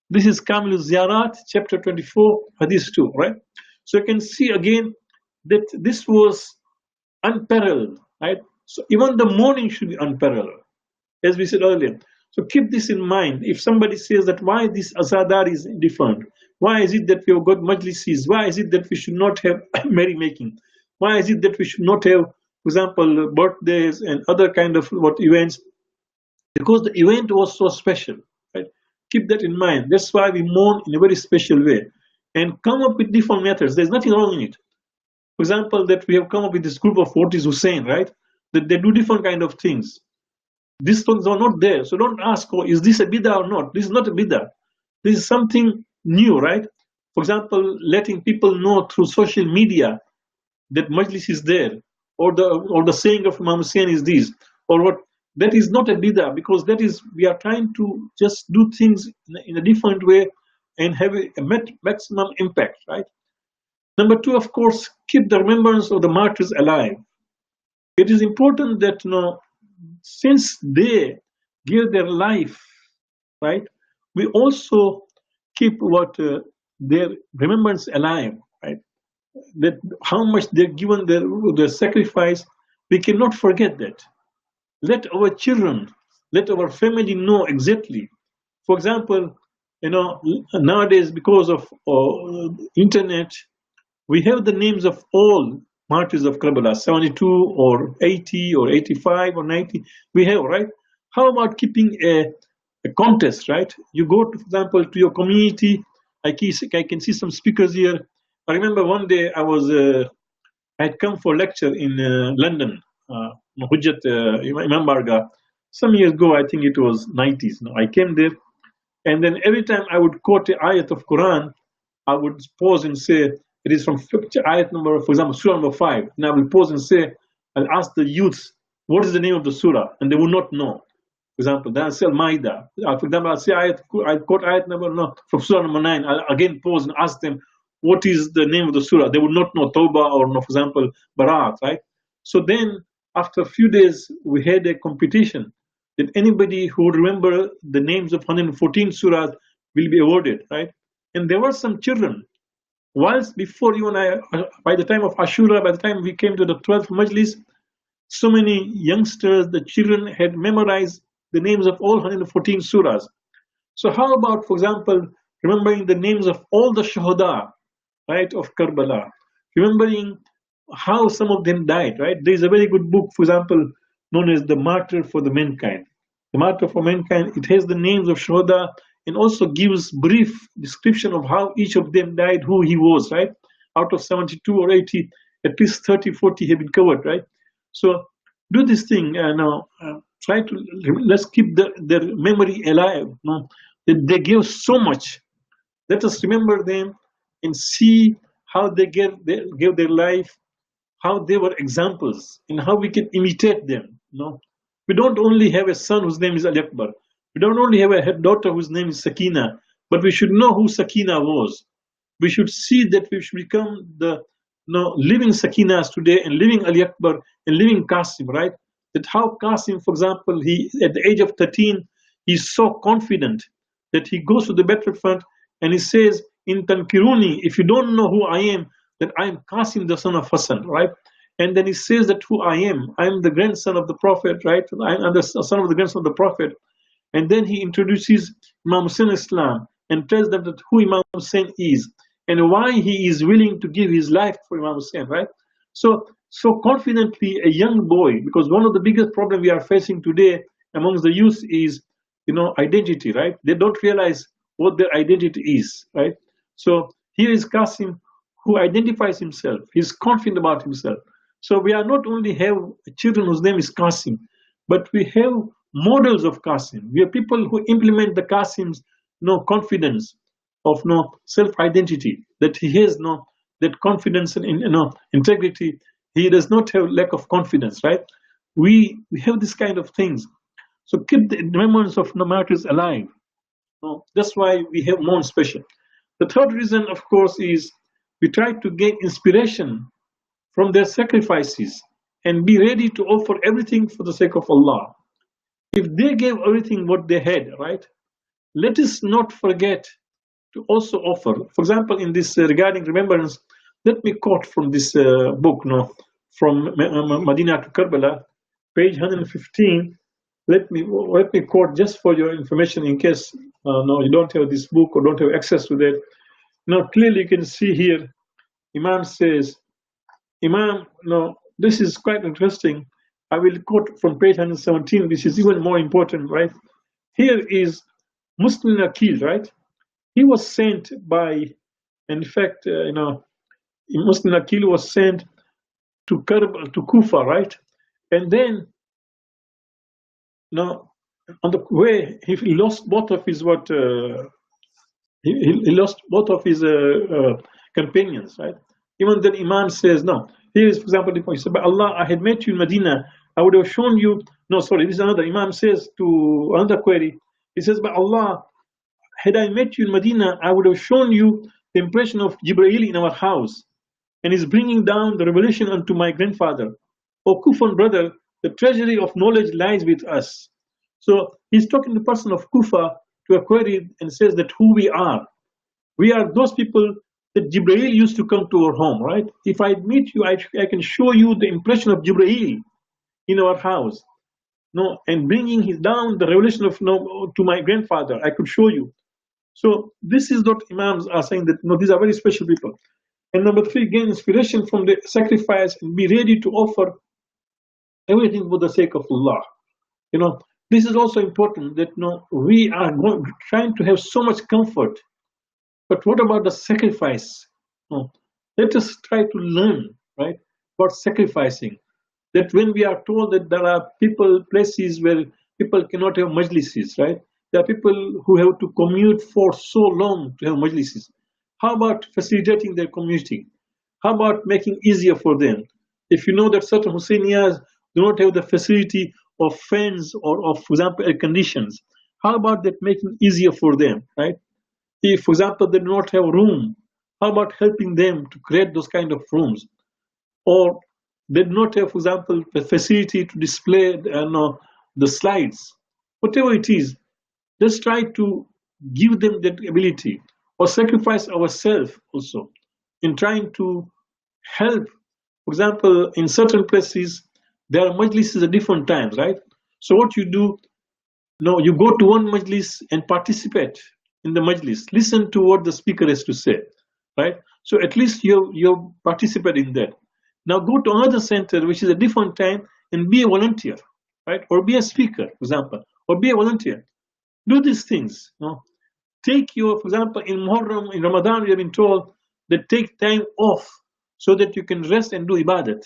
This is Kamil Ziyarat, chapter 24, Hadith 2, right? So you can see again that this was unparalleled, right? So even the mourning should be unparalleled, as we said earlier. So keep this in mind. If somebody says that why this Azadar is different, why is it that we have got majlises, why is it that we should not have merrymaking, why is it that we should not have, for example, birthdays and other kind of events, because the event was so special, right? Keep that in mind. That's why we mourn in a very special way and come up with different methods. There's nothing wrong in it. For example, that we have come up with this group of 40s Hussein, right? That they do different kind of things. These things are not there. So don't ask, oh, is this a bidah or not? This is not a bidah. This is something new, right? For example, letting people know through social media that majlis is there, or the saying of Imam Hussein is this, or what. That is not a bidah, because that is, we are trying to just do things in a different way and have a maximum impact, right? Number two, of course, keep the remembrance of the martyrs alive. It is important that, since they gave their life, right, we also keep their remembrance alive, right? That how much they've given their sacrifice, we cannot forget that. Let our children, let our family know exactly. For example, nowadays, because of internet, we have the names of all martyrs of Karbala, 72 or 80 or 85 or 90. We have, right? How about keeping a contest, right? You go, for example, to your community. I can see some speakers here. I remember one day I had come for a lecture in London, Hujjat Imam Barga. Some years ago, I think it was 90s. I came there, and then every time I would quote the ayat of Quran, I would pause and say, it is from ayat number, for example, surah number 5. And I will pause and say, I'll ask the youths, what is the name of the surah? And they will not know. For example, then I'll say Al-Ma'idah. For example, I'll say I'll quote ayat number, from surah number 9. I'll again pause and ask them, what is the name of the surah? They would not know Tawbah or, for example, Barat, right? So then, after a few days, we had a competition that anybody who would remember the names of 114 surahs will be awarded, right? And there were some children. Whilst before you and I, by the time of Ashura, by the time we came to the 12th Majlis, so many youngsters, the children had memorized the names of all 114 surahs. So how about, for example, remembering the names of all the Shuhada, right, of Karbala, remembering how some of them died, right? There is a very good book, for example, known as The Martyr for the Mankind. The Martyr for Mankind, it has the names of Shuhada and also gives brief description of how each of them died, who he was, right? Out of 72 or 80, at least 30, 40 have been covered, right? So do this thing, try to, let's keep their memory alive. They gave so much. Let us remember them and see how they gave their life, how they were examples, and how we can imitate them. We don't only have a son whose name is Ali Akbar. We don't only have a daughter whose name is Sakina, but we should know who Sakina was. We should see that we should become the living Sakinas today, and living Ali Akbar, and living Qasim, right? That how Qasim, for example, he at the age of 13, he's so confident that he goes to the battlefront and he says, in Tankiruni, if you don't know who I am, that I am Qasim, the son of Hassan, right? And then he says that who I am the grandson of the Prophet, right? I'm the son of the grandson of the Prophet. And then he introduces Imam Hussein Islam and tells them that who Imam Hussein is and why he is willing to give his life for Imam Hussein, right? So confidently, a young boy, because one of the biggest problems we are facing today amongst the youth is, identity, right? They don't realize what their identity is, right? So here is Qasim, who identifies himself. He's confident about himself. So we are not only have children whose name is Qasim, but we have models of Qasim. We have people who implement the Qasim's confidence, of no self-identity, that he has no that confidence and integrity. He does not have lack of confidence, right? We have this kind of things. So keep the remembrance of no martyrs alive. No, that's why we have more special. The third reason, of course, is we try to gain inspiration from their sacrifices and be ready to offer everything for the sake of Allah. If they gave everything what they had, right, let us not forget to also offer. For example, in this regarding remembrance, let me quote from this book, no, from Medina to Karbala, page 115. Let me quote just for your information in case no, you don't have this book or don't have access to that. Now clearly you can see here, Imam says, Imam, no, this is quite interesting. I will quote from page 117, which is even more important, right? Here is Muslim Akil, right? He was sent by, in fact, Muslim Akil was sent to Kufa, right? And then, on the way, he lost both of his he lost both of his companions, right? Even then, Imam says, no. Here is, for example, he said, by Allah, I had met you in Medina. I would have shown you. No, sorry, this is another. Imam says to another query. He says, by Allah, had I met you in Medina, I would have shown you the impression of Jibreel in our house, and is bringing down the revelation unto my grandfather. O Kufan brother, the treasury of knowledge lies with us. So he's talking to the person of Kufa to a query and says that who we are. We are those people that Jibreel used to come to our home, right? If I meet you, I can show you the impression of Jibreel in our house. No, and bringing down the revelation of to my grandfather, I could show you. So this is what Imams are saying, that these are very special people. And number three, gain inspiration from the sacrifice and be ready to offer everything for the sake of Allah. This is also important, that we are trying to have so much comfort, but what about the sacrifice? Let us try to learn, right, about sacrificing. That when we are told that there are places where people cannot have majlises, right? There are people who have to commute for so long to have majlises. How about facilitating their community? How about making easier for them? If you know that certain Hussainiyas do not have the facility of fans or of, for example, air conditions, how about that making easier for them, right? If, for example, they do not have room, how about helping them to create those kind of rooms? Or they do not have, for example, the facility to display the slides. Whatever it is, let's try to give them that ability, or sacrifice ourselves also in trying to help. For example, in certain places, there are majlises at different times, right? So what you do, you go to one majlis and participate in the majlis. Listen to what the speaker has to say, right? So at least you participate in that. Now go to another center, which is a different time, and be a volunteer, right? Or be a speaker, for example, or be a volunteer. Do these things. Take for example, in Muharram, in Ramadan, we have been told that take time off so that you can rest and do ibadat.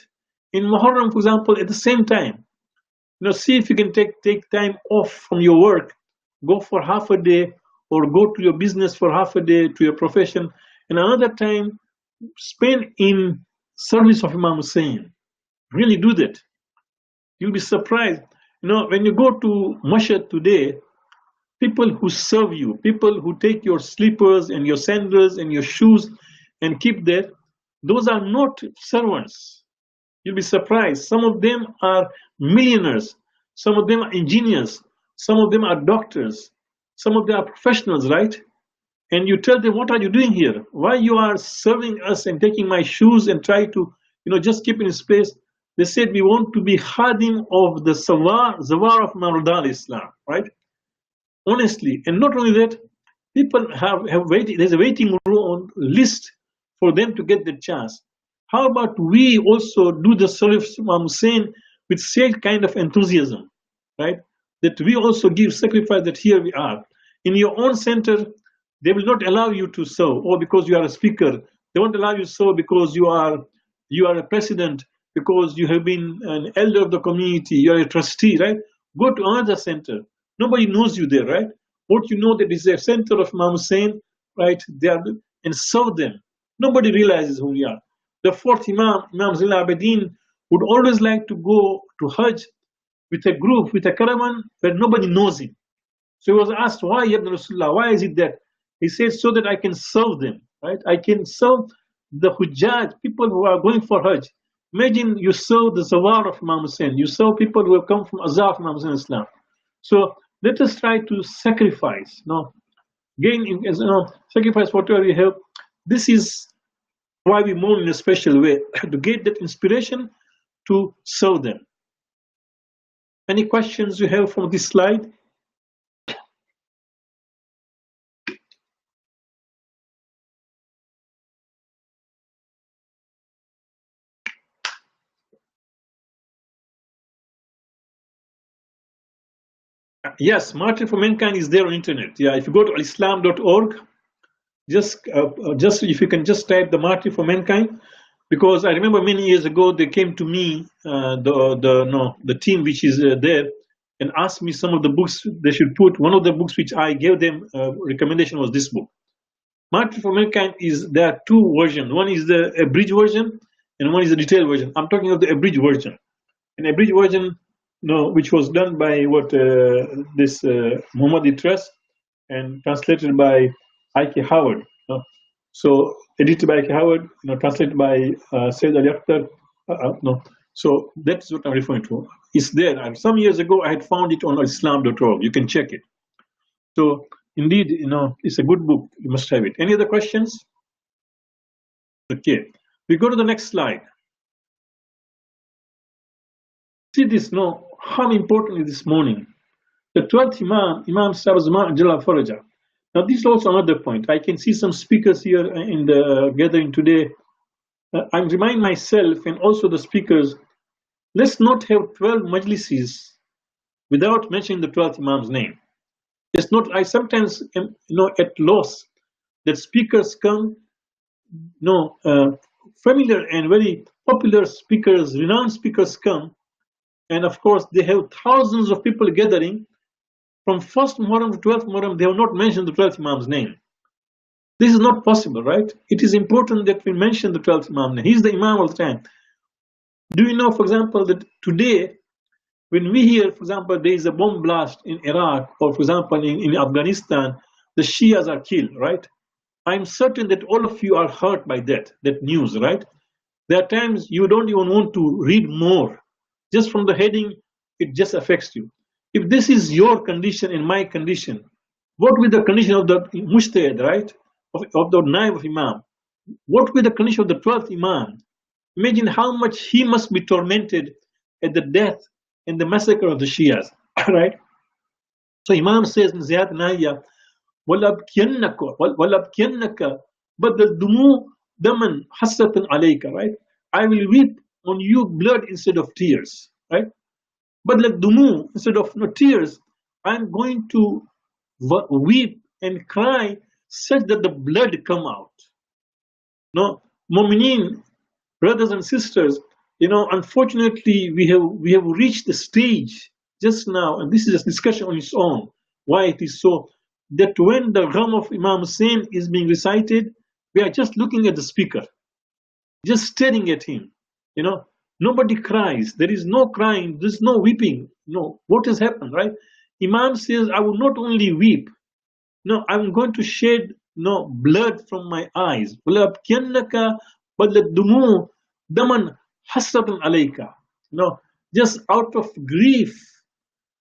In Muharram, for example, at the same time, see if you can take time off from your work, go for half a day, or go to your business for half a day, to your profession, and another time spend in service of Imam Hussein. Really do that. You'll be surprised. When you go to Mashhad today, people who serve you, people who take your slippers and your sandals and your shoes and keep there, those are not servants. You'll be surprised. Some of them are millionaires. Some of them are engineers. Some of them are doctors. Some of them are professionals, right? And you tell them, what are you doing here? Why you are serving us and taking my shoes and try to, just keep in his place? They said, we want to be khadim of the zawar of Marudan Islam, right? Honestly. And not only that, people have waiting. There's a waiting list for them to get the chance. How about we also do the service of Imam Hussein with same kind of enthusiasm, right? That we also give sacrifice, that here we are. In your own center, they will not allow you to serve, or because you are a speaker. They won't allow you to serve because you are a president, because you have been an elder of the community, you are a trustee, right? Go to another center. Nobody knows you there, right? What you know that is a center of Imam Hussein, right? They are, and serve them. Nobody realizes who we are. The fourth Imam, Imam Zainul Abidin, would always like to go to Hajj with a group, with a caravan, where nobody knows him. So he was asked, why Ibn Rasulullah? Why is it that? He says, so that I can serve them, right? I can serve the Hujjaj, people who are going for Hajj. Imagine you serve the Zawar of Imam Hussein. You serve people who have come from Azhar of Imam Hussein Islam. So let us try to sacrifice, gain, sacrifice whatever we have. This is why we mourn in a special way, to get that inspiration to serve them. Any questions you have from this slide? Yes, Martyr for Mankind is there on internet. Yeah, if you go to alislam.org, just if you can just type the Martyr for Mankind, because I remember many years ago they came to me, the team which is there, and asked me some of the books they should put. One of the books which I gave them recommendation was this book. Martyr for Mankind there are two versions. One is the abridged version, and one is the detailed version. I'm talking of the abridged version. An abridged version, which was done by this Muhammad Idris and translated by I.K. Howard. So edited by I.K. Howard, translated by Sayyid Ali Akhtar. So that's what I'm referring to. It's there. Some years ago, I had found it on Islam.org. You can check it. So indeed, it's a good book. You must have it. Any other questions? Okay. We go to the next slide. See this, how important is this morning? The 12th Imam, Imam Sarazman Jalal Faraja. Now, this is also another point. I can see some speakers here in the gathering today. I'm reminding myself and also the speakers, let's not have 12 majlises without mentioning the 12th Imam's name. It's not, I sometimes am at loss that speakers come, familiar and very popular speakers, renowned speakers come, and of course they have thousands of people gathering. From 1st Muharram to 12th Muharram, they have not mentioned the 12th Imam's name. This is not possible, right? It is important that we mention the 12th Imam name. He's the Imam all the time. Do you know, for example, that today, when we hear, for example, there is a bomb blast in Iraq, or for example, in Afghanistan, the Shias are killed, right? I'm certain that all of you are hurt by that news, right? There are times you don't even want to read more. Just from the heading, it just affects you. If this is your condition and my condition, what will the condition of the Mujtahid, right? Of the Naib of Imam? What will the condition of the 12th Imam? Imagine how much he must be tormented at the death and the massacre of the Shias, right? So Imam says in Ziyad Naya, وَلَبْكِيَنَّكَ بَدَّلْدُمُوا دَمًا حَسَّةً عَلَيْكَ, right? I will weep on you blood instead of tears, right? But like dumu, instead of tears, I'm going to weep and cry such that the blood come out. Mu'mineen, brothers and sisters, unfortunately we have reached the stage just now, and this is a discussion on its own, why it is so, that when the Gham of Imam Hussein is being recited, we are just looking at the speaker, just staring at him, Nobody cries. There is no crying. There's no weeping. What has happened, right? Imam says, I will not only weep. No, I'm going to shed blood from my eyes. Just out of grief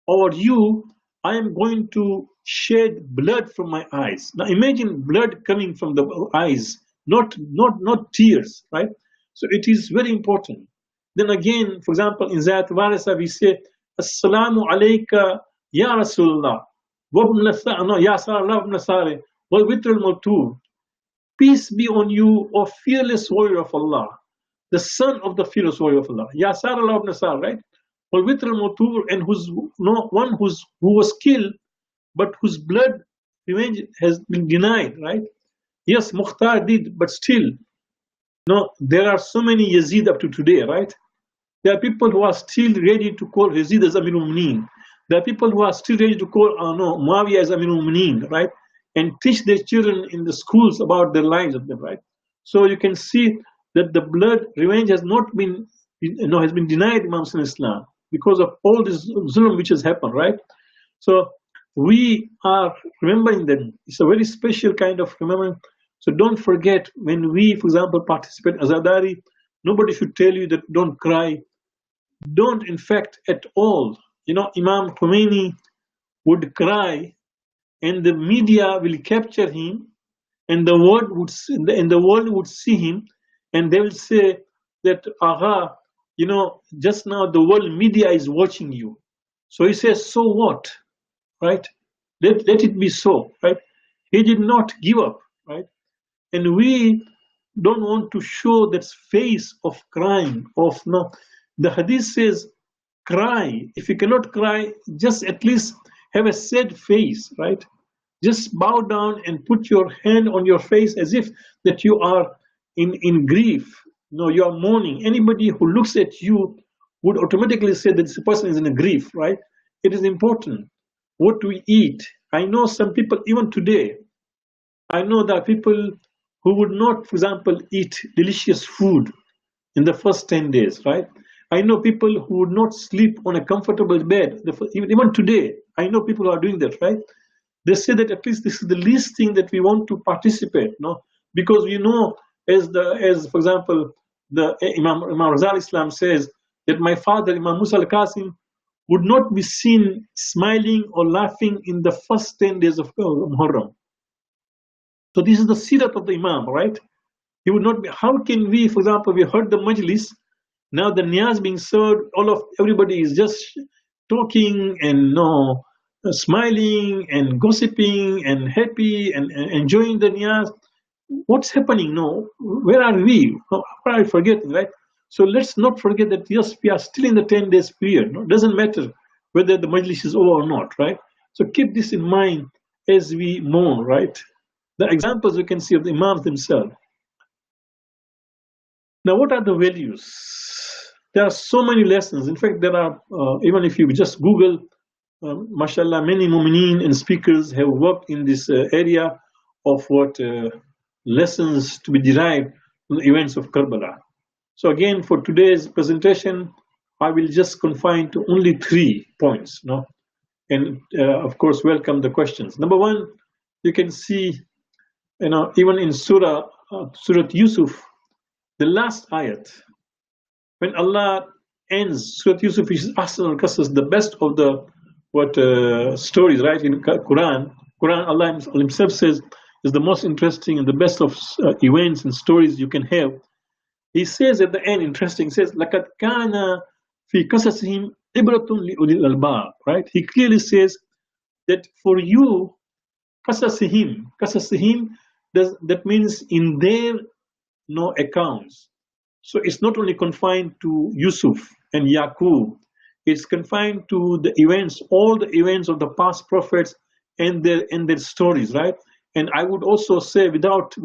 over you, I am going to shed blood from my eyes. Now imagine blood coming from the eyes, not tears, right? So it is very important. Then again, for example, in Zayat Warisa, we say, Assalamu alayka ya Rasulullah, ya Sallallahu ibn Sari, wal witr al-Mawtur. Peace be on you, O fearless warrior of Allah, the son of the fearless warrior of Allah. Ya Sallallahu ibn Sari, right? Wal witr al-Mawtur, and who was killed, but whose blood revenge has been denied, right? Yes, Mukhtar did, but still, there are so many Yazid up to today, right? There are people who are still ready to call Yazid as Amirul Mu'mineen. There are people who are still ready to call Muawiyah as Amirul Mu'mineen, right? and teach their children in the schools about their lives of them, right? So you can see that the blood revenge has not been, has been denied in Muslim Islam because of all this zulm which has happened, right? So we are remembering them. It's a very special kind of remembering. So don't forget when we, for example, participate Azadari, nobody should tell you that don't cry. Don't, in fact, at all. Imam Khomeini would cry, and the media will capture him, and the world would see him, and they will say that, aha, just now the world media is watching you. So he says, so what, right? Let it be so, right? He did not give up, right? And we don't want to show that face of crying, of no. The hadith says, cry. If you cannot cry, just at least have a sad face, right? Just bow down and put your hand on your face as if that you are in grief. No, you are mourning. Anybody who looks at you would automatically say that this person is in a grief, right? It is important what we eat. I know some people, even today, I know that people who would not, for example, eat delicious food in the first 10 days, right? I know people who would not sleep on a comfortable bed. Even today, I know people who are doing that, right? They say that at least this is the least thing that we want to participate, no? Because we know, as for example, the Imam Razal Islam says that my father, Imam Musa al-Qasim, would not be seen smiling or laughing in the first 10 days of Muharram. So this is the sirat of the Imam, right? He would not be. How can we, for example, we heard the majlis, now the niyaz being served, everybody is just talking and smiling and gossiping and happy and enjoying the niyaz. What's happening? No, where are we? Where are we forgetting, right? So let's not forget that yes, we are still in the 10 days period. No, it doesn't matter whether the majlis is over or not, right? So keep this in mind as we mourn, right? The examples we can see of the Imams themselves. Now, what are the values? There are so many lessons. In fact, there are, even if you just Google, mashallah, many mu'mineen and speakers have worked in this area of what lessons to be derived from the events of Karbala. So again, for today's presentation, I will just confine to only 3 points, and of course, welcome the questions. Number one, you can see, even in Surah Yusuf, the last ayat, when Allah ends Surah Yusuf, is Ahsanul Qasas, the best of the stories, right? In Quran, Allah Himself says is the most interesting and the best of events and stories you can have. He says at the end, interesting, says, لَقَدْ كَانَ فِي قَصَصِهِمْ إِبْرَةٌ لِأُولِي الْأَلْبَابِ, right? He clearly says that for you, قَصَصِهِمْ, that means in their accounts. So it's not only confined to Yusuf and Yaqub, it's confined to the events, all the events of the past prophets and their stories, right? And I would also say, without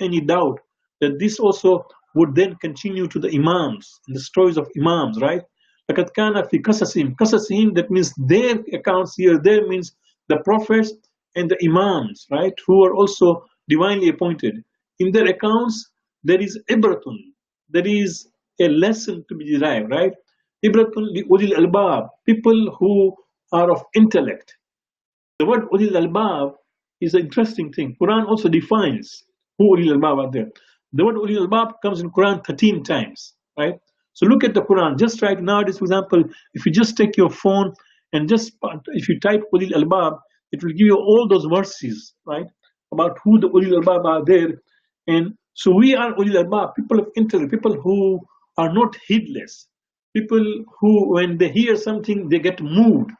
any doubt, that this also would then continue to the Imams, and the stories of Imams, right? لَقَدْ كَانَ فِي قَصَصِهِمْ, that means their accounts here, there means the prophets and the Imams, right? Who are also divinely appointed. In their accounts, there is ibratun, there is a lesson to be derived, right? Ibratun li ulil albab, people who are of intellect. The word ulil albab is an interesting thing. Quran also defines who ulil albab are there. The word ulil albab comes in Quran 13 times, right? So look at the Quran. Just right now, for example, if you just take your phone and if you type ulil albab, it will give you all those verses, right? About who the ulil albab are there. And so we are ulil albab, people of intellect, people who are not heedless, people who, when they hear something, they get moved,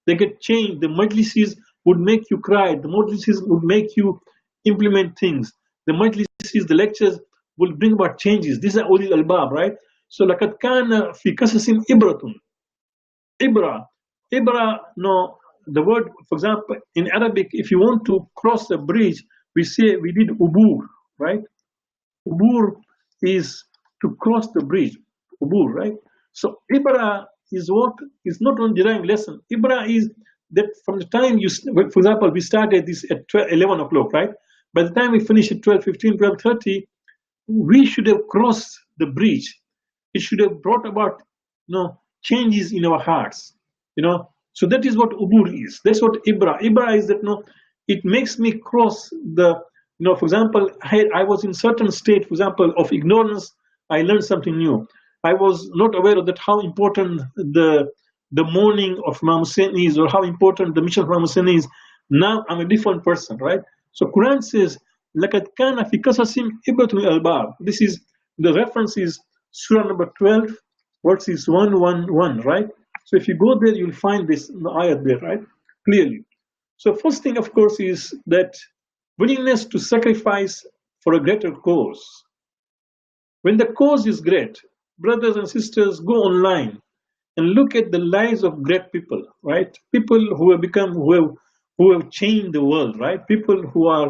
they get changed. The majlises would make you cry. The majlises would make you implement things. The majlises, the lectures will bring about changes. These are ulil albab, right? So لَقَدْ كَانَ فِي قَصَصِهِمْ إِبْرَةٌ. Ibra, no, the word, for example, in Arabic, if you want to cross a bridge, we did ubur, right? Ubur is to cross the bridge, ubur, right? So Ibra is what is not only deriving lesson. Ibra is that from the time for example, we started this at 11 o'clock, right? By the time we finish at 12:15, 12:30, we should have crossed the bridge. It should have brought about, changes in our hearts. So that is what ubur is. That's what ibra. Ibra is that, it makes me cross the, for example, I was in certain state, for example, of ignorance. I learned something new. I was not aware of that, how important the mourning of Imam Hussein is, or how important the mission of Imam Hussein is. Now I'm a different person, right? So Quran says, لَقَدْ كَانَ فِي قَصَصِهِمْ عِبْرَةٌ لِلْأَلْبَابِ. This is, the reference is Surah number 12, verses 111, right? So if you go there, you'll find this ayat there, right? Clearly. So first thing, of course, is that willingness to sacrifice for a greater cause. When the cause is great, brothers and sisters, go online and look at the lives of great people, right? People who have become, who have changed the world, right? People who are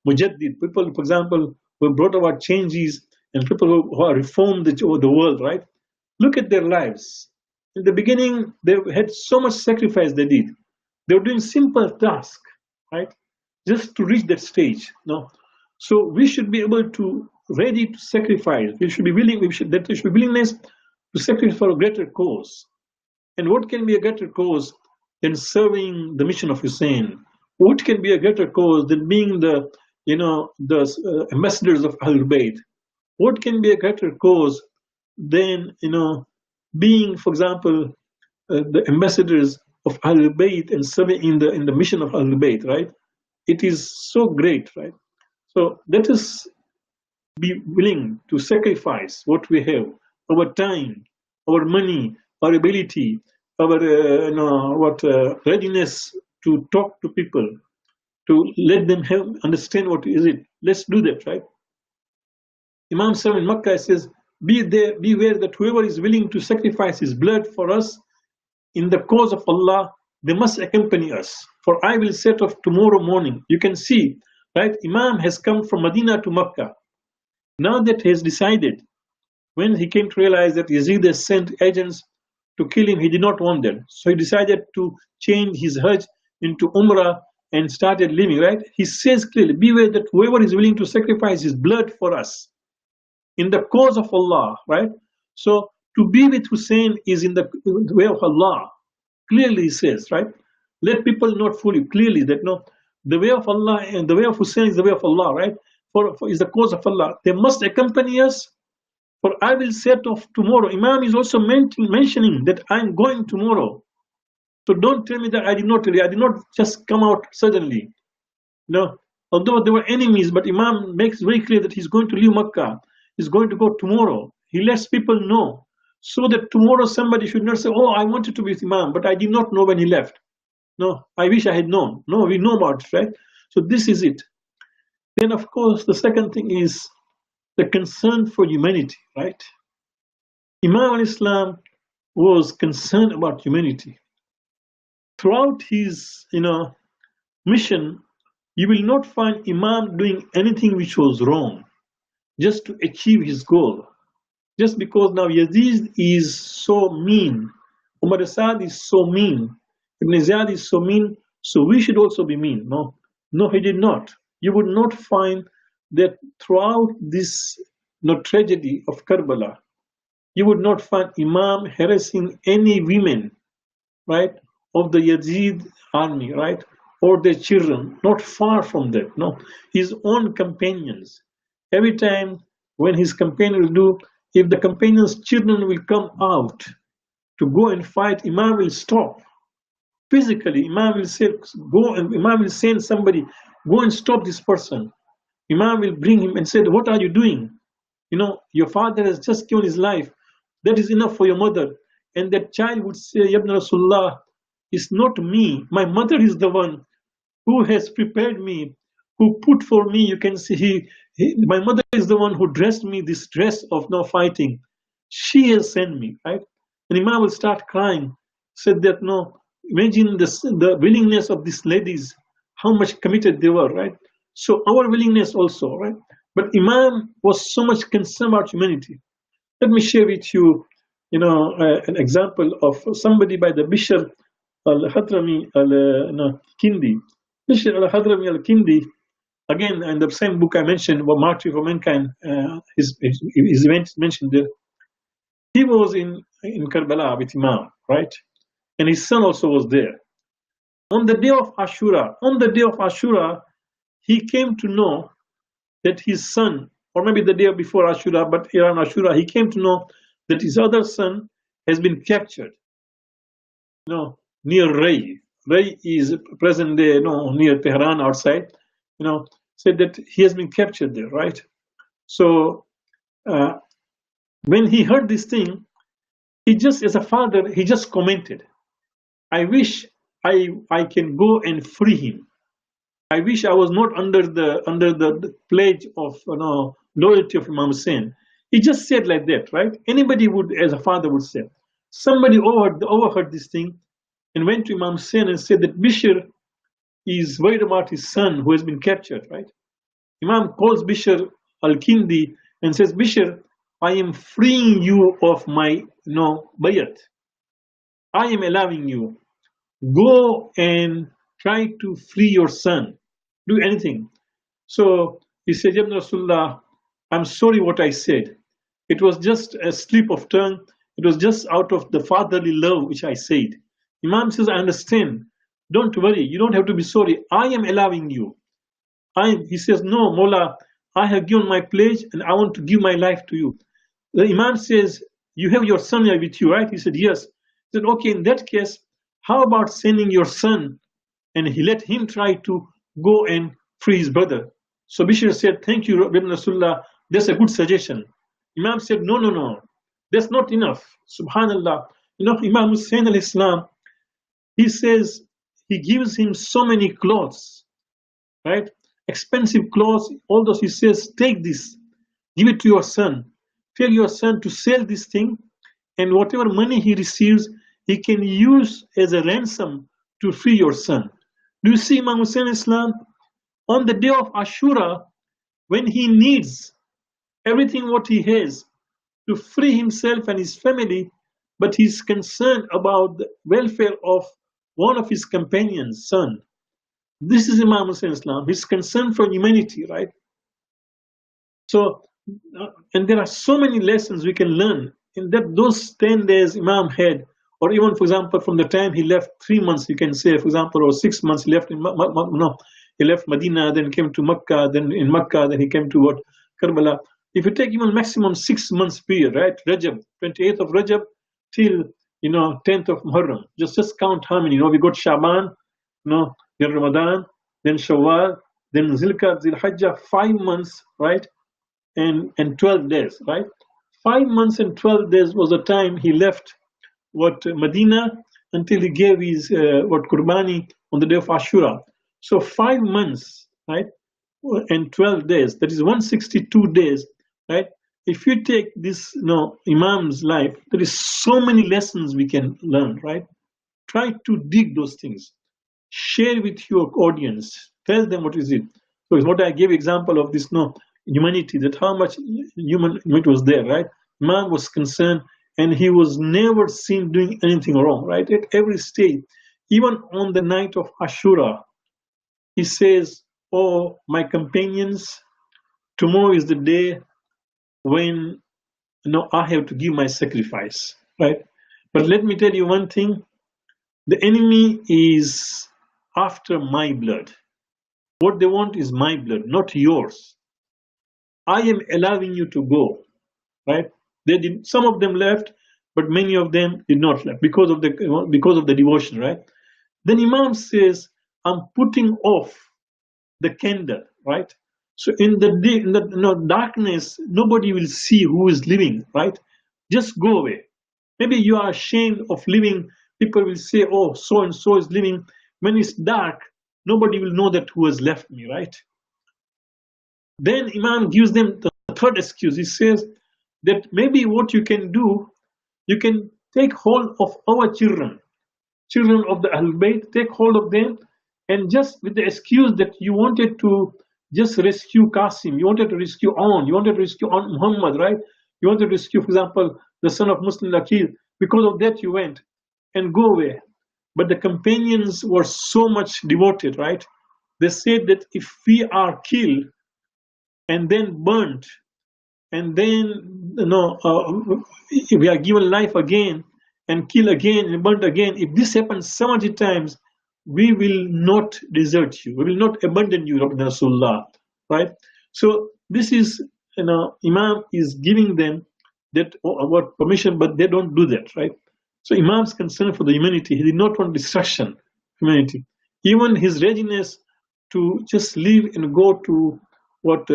mujaddid, people, for example, who have brought about changes, and people who are reformed the world, right? Look at their lives. In the beginning, they had so much sacrifice they did. They were doing simple tasks, right? Just to reach that stage. So we should be able to ready to sacrifice. We should be willing. There should be willingness to sacrifice for a greater cause. And what can be a greater cause than serving the mission of Hussein? What can be a greater cause than being the ambassadors of Ahlul Bayt? What can be a greater cause than being, for example, the ambassadors of Ahlul Bayt and serving in the mission of Ahlul Bayt, right? It is so great, right? So let us be willing to sacrifice what we have, our time, our money, our ability, our readiness to talk to people, to let them understand what is it. Let's do that, right? Imam Sam in Makkah says, beware that whoever is willing to sacrifice his blood for us in the cause of Allah, they must accompany us. For I will set off tomorrow morning. You can see, right? Imam has come from Medina to Makkah. Now that he has decided, when he came to realize that Yazid has sent agents to kill him, he did not want them. So he decided to change his Hajj into Umrah and started living, right? He says clearly, beware that whoever is willing to sacrifice his blood for us in the cause of Allah, right? So to be with Hussein is in the way of Allah. Clearly he says, right? Let people not fool you. Clearly that the way of Allah and the way of Hussein is the way of Allah, right? For is the cause of Allah. They must accompany us. For I will set off tomorrow. Imam is also mentioning that I'm going tomorrow. So don't tell me that I did not just come out suddenly. No, although there were enemies, but Imam makes very clear that he's going to leave Makkah. He's going to go tomorrow. He lets people know, so that tomorrow somebody should not say, oh, I wanted to be with Imam, but I did not know when he left. No, I wish I had known. No, we know about it, right? So this is it. Then, of course, the second thing is the concern for humanity, right? Imam al-Islam was concerned about humanity. Throughout his, mission, you will not find Imam doing anything which was wrong, just to achieve his goal. Just because now Yazid is so mean, Umar Asad is so mean, Ibn Ziyad is so mean, so we should also be mean. No, he did not. You would not find that throughout this tragedy of Karbala, you would not find Imam harassing any women, right, of the Yazid army, right, or their children. Not far from that. No, his own companions. Every time when his companion will do, if the companion's children will come out to go and fight, Imam will stop. Physically, Imam will say, go, and Imam will send somebody, go and stop this person. Imam will bring him and say, what are you doing? Your father has just given his life. That is enough for your mother. And that child would say, Yabna Rasulullah, it's not me. My mother is the one who has prepared me, who put for me. You can see, my mother is the one who dressed me this dress of no fighting. She has sent me, right? And Imam will start crying. Said that, imagine the willingness of these ladies, how much committed they were, right? So our willingness also, right? But Imam was so much concerned about humanity. Let me share with you, an example of somebody by the Bishr al-Hadrami al-Kindi. Bishr al-Hadrami al-Kindi, again, in the same book I mentioned, about Martyr for Mankind, his events mentioned there. He was in Karbala with Imam, right? And his son also was there. On the day of Ashura, he came to know that his son, or maybe the day before Ashura, but around Ashura, he came to know that his other son has been captured. Near Ray. Ray is present day, near Tehran outside. Said that he has been captured there, right? So when he heard this thing, he just, as a father, he just commented, "I wish I can go and free him. I wish I was not under the pledge of loyalty of Imam Hussein." He just said like that, right? Anybody would, as a father, would say. Somebody overheard this thing and went to Imam Hussein and said that Bishr is worried about his son who has been captured, right? Imam calls Bishr al-Kindi and says, "Bishr, I am freeing you of my bayat. I am allowing you. Go and try to free your son. Do anything." So he said, "Ya Rasulullah, I'm sorry what I said. It was just a slip of tongue. It was just out of the fatherly love which I said." Imam says, "I understand. Don't worry. You don't have to be sorry. I am allowing you." He says, "No, Mola, I have given my pledge and I want to give my life to you." The Imam says, "You have your son here with you, right?" He said, "Yes." He said, "Okay, in that case, how about sending your son and let him try to go and free his brother?" So Bishr said, "Thank you, Ibn Rasulullah. That's a good suggestion." Imam said, No. That's not enough. Subhanallah. Imam Hussein al-Islam, he says, he gives him so many clothes, right? Expensive clothes, all those. He says, "Take this, give it to your son. Tell your son to sell this thing, and whatever money he receives, he can use as a ransom to free your son." Do you see Imam Hussein Islam? On the day of Ashura, when he needs everything what he has to free himself and his family, but he's concerned about the welfare of one of his companions' son. This is Imam Hussein Islam. He's concerned for humanity, right? So, and there are so many lessons we can learn in that those 10 days Imam had, or even, for example, from the time he left, 3 months, you can say, for example, or 6 months, he left he left Medina, then came to Makkah, then in Makkah, then he came to what? Karbala. If you take even maximum 6 months period, right? Rajab, 28th of Rajab till 10th of Muharram. Just count how many. We got Shaban, then Ramadan, then Shawwal, then Zilqa'dah, Zilhajjah, 5 months, right? And 12 days, right? 5 months and 12 days was the time he left Medina until he gave his Qurbani on the day of Ashura. So 5 months, right? And 12 days, that is 162 days, right? If you take this Imam's life, there is so many lessons we can learn, right? Try to dig those things. Share with your audience. Tell them what is it. So it's what I gave example of this humanity, that how much humanity was there, right? Man was concerned and he was never seen doing anything wrong, right? At every stage, even on the night of Ashura, he says, "Oh, my companions, tomorrow is the day when I have to give my sacrifice," right? But let me tell you one thing, the enemy is after my blood. What they want is my blood, not yours. I am allowing you to go, right? Some of them left, but many of them did not left because of the devotion, right? Then Imam says, "I'm putting off the candle," right? So in the day, in the darkness, nobody will see who is living, right? Just go away. Maybe you are ashamed of living. People will say, "Oh, so and so is living." When it's dark, nobody will know that who has left me, right? Then Imam gives them the third excuse. He says that maybe what you can do, you can take hold of our children of the Ahlul Bayt, take hold of them, and just with the excuse that you wanted to just rescue Qasim, you wanted to rescue On, you wanted to rescue On Muhammad, right? You wanted to rescue, for example, the son of Muslim Aqil. Because of that, you went and go away. but the companions were so much devoted, right? They said that if we are killed and then burnt, and then if we are given life again and killed again and burnt again, if this happens 70 times, we will not desert you. We will not abandon you, Rasulullah, right? So this is, Imam is giving them that what permission, but they don't do that, right? So Imam's concern for the humanity, he did not want destruction of humanity. Even his readiness to just leave and go to what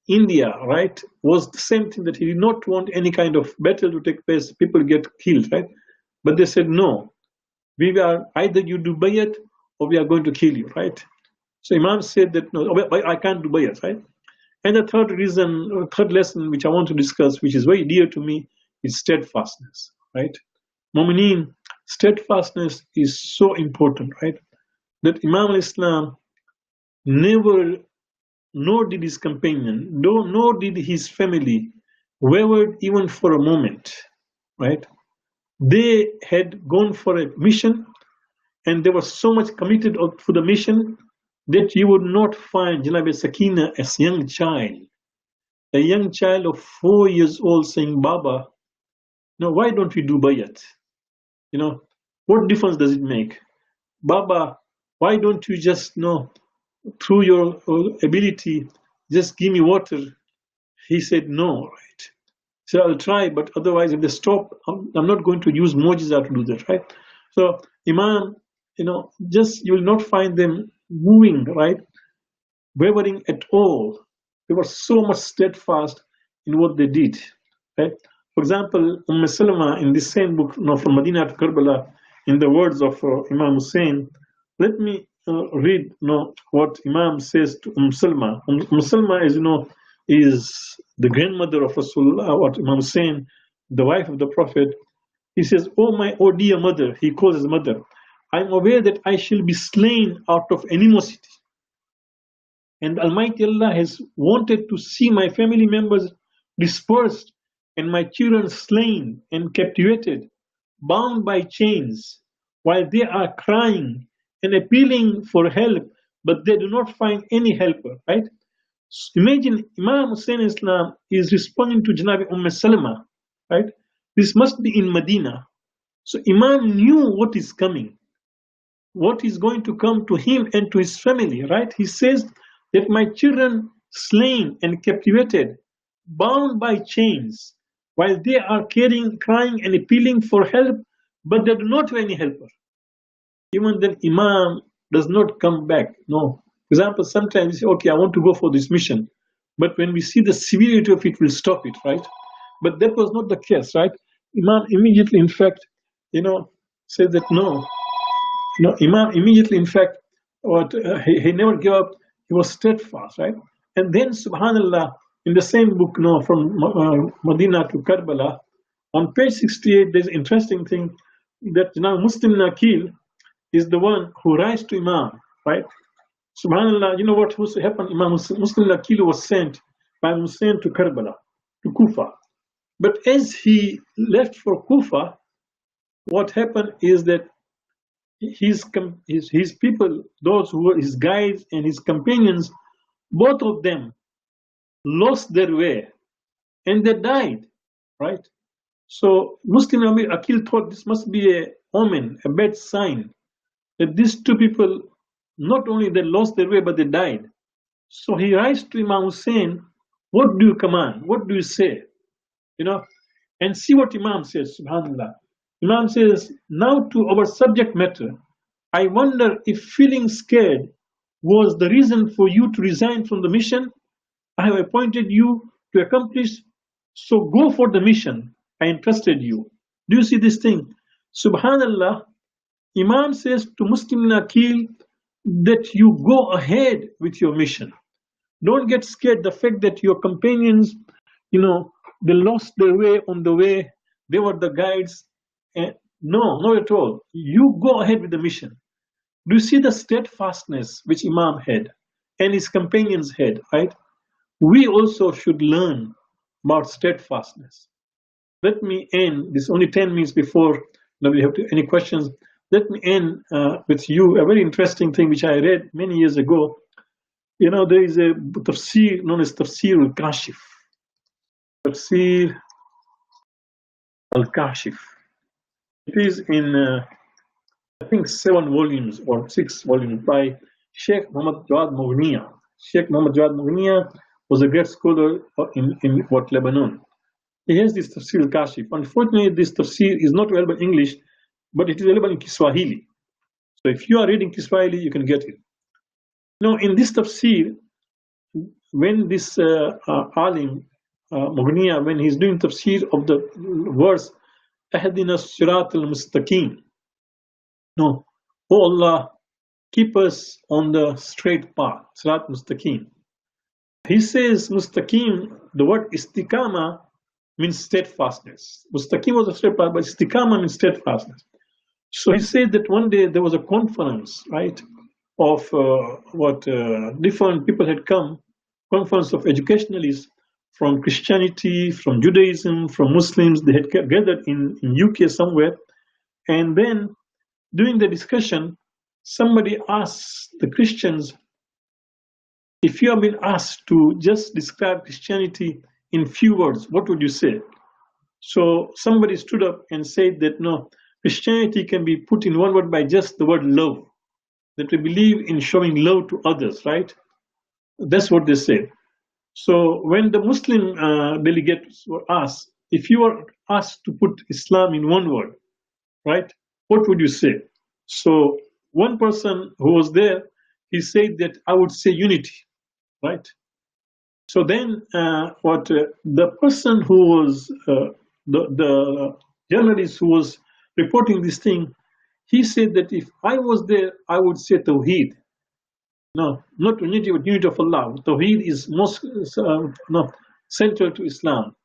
India, right, was the same thing, that he did not want any kind of battle to take place, people get killed, right? But they said, no, we are either you do bayat or we are going to kill you, right? So Imam said that, no, I can't do bayat, right? And the third lesson which I want to discuss, which is very dear to me, is steadfastness, right? Mu'mineen, steadfastness is so important, right? That Imam al-Islam never, nor did his companion, nor did his family wavered even for a moment, right? They had gone for a mission and they were so much committed to the mission that you would not find Janabi Sakina as a young child of 4 years old saying, Baba, why don't we do bayat? What difference does it make? Baba, why don't you just, through your ability, just give me water? He said, no, right? So I'll try, but otherwise if they stop, I'm not going to use mu'jiza to do that, right? So Imam, you will not find them moving, right? Wavering at all. They were so much steadfast in what they did, right? For example, Salama in this same book, from Medina to Karbala, in the words of Imam Hussein, let me read what Imam says to Salama. Salama, as you know, is the grandmother of Rasulullah, what Imam Hussein, the wife of the Prophet. He says, oh dear mother, he calls his mother, I am aware that I shall be slain out of animosity. And Almighty Allah has wanted to see my family members dispersed and my children slain and captivated, bound by chains, while they are crying and appealing for help, but they do not find any helper, right? So imagine Imam Hussein Islam is responding to Janabi Salama, right? This must be in Medina. So Imam knew what is coming, what is going to come to him and to his family, right? He says that my children slain and captivated, bound by chains, while they are crying and appealing for help, but they do not have any helper. Even then, Imam does not come back. No. For example, sometimes you say, okay, I want to go for this mission, but when we see the severity of it, we'll stop it, right? But that was not the case, right? Imam immediately, in fact, said that no. Imam immediately, in fact, he never gave up. He was steadfast, right? And then, subhanallah, in the same book, from Medina to Karbala, on page 68, there's an interesting thing that Muslim Nakil is the one who writes to Imam, right? Subhanallah, you know what happened? Muslim Nakil was sent by Hussein to Karbala, to Kufa. But as he left for Kufa, what happened is that his people, those who were his guides and his companions, both of them lost their way and they died, right? So Muslim Akil thought this must be a omen, a bad sign, that these two people, not only they lost their way, but they died. So he writes to Imam Hussein, what do you command? What do you say? And see what Imam says, subhanAllah. Imam says, now to our subject matter, I wonder if feeling scared was the reason for you to resign from the mission I have appointed you to accomplish. So go for the mission I entrusted you. Do you see this thing? Subhanallah, Imam says to Muslim Nakil that you go ahead with your mission. Don't get scared the fact that your companions, they lost their way on the way. They were the guides. No, not at all. You go ahead with the mission. Do you see the steadfastness which Imam had and his companions had, right? We also should learn about steadfastness. Let me end, this only 10 minutes before we have any questions. let me end with you a very interesting thing which I read many years ago. You know, there is a tafsir known as Tafsir al-Kashif. Tafsir al-Kashif. It is in, I think, 7 volumes or 6 volumes by Sheikh Muhammad Jawad Mughniya. Sheikh Muhammad Jawad Mughniya was a great scholar in Lebanon. He has this Tafsir al-Kashif. Unfortunately, this Tafsir is not available in English, but it is available in Kiswahili. So if you are reading Kiswahili, you can get it. Now, in this Tafsir, when this alim, Mughniya, when he's doing Tafsir of the verse, Ahdina Sirat al-Mustaqim. No, oh Allah, keep us on the straight path, Sirat Mustaqim. He says Mustaqim, the word Istiqama means steadfastness. Mustaqim was a straight path, but Istiqama means steadfastness. So he said that one day there was a conference, right, of different people had come, conference of educationalists from Christianity, from Judaism, from Muslims. They had gathered in UK somewhere, and then during the discussion, somebody asked the Christians, if you have been asked to just describe Christianity in few words, what would you say? So somebody stood up and said that no, Christianity can be put in one word by just the word love, that we believe in showing love to others, right? That's what they said. So when the Muslim delegates were asked, if you were asked to put Islam in one word, right, what would you say? So one person who was there, he said that I would say unity, right? So then the person who was, the journalist who was reporting this thing, he said that if I was there, I would say Tawheed. No, not unity, but unity of Allah. Tawheed is most central to Islam.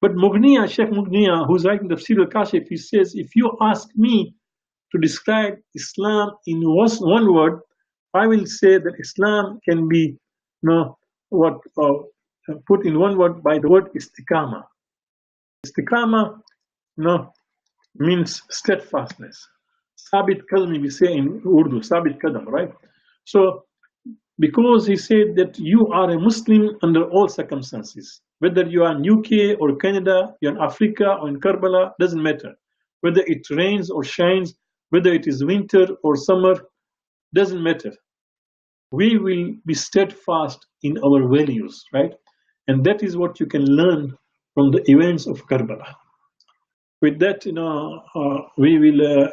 But Mughniya, Sheikh Mughniya, who's writing the Tafsir al-Kashif, he says, if you ask me to describe Islam in one word, I will say that Islam can be put in one word by the word Istiqama. Istiqama means steadfastness. Sabit Kadam, we say in Urdu, Sabit Kadam, right? So, because he said that you are a Muslim under all circumstances, whether you are in UK or Canada, you're in Africa or in Karbala, doesn't matter. Whether it rains or shines, whether it is winter or summer, doesn't matter. We will be steadfast in our values, right? And that is what you can learn from the events of Karbala. With that, we will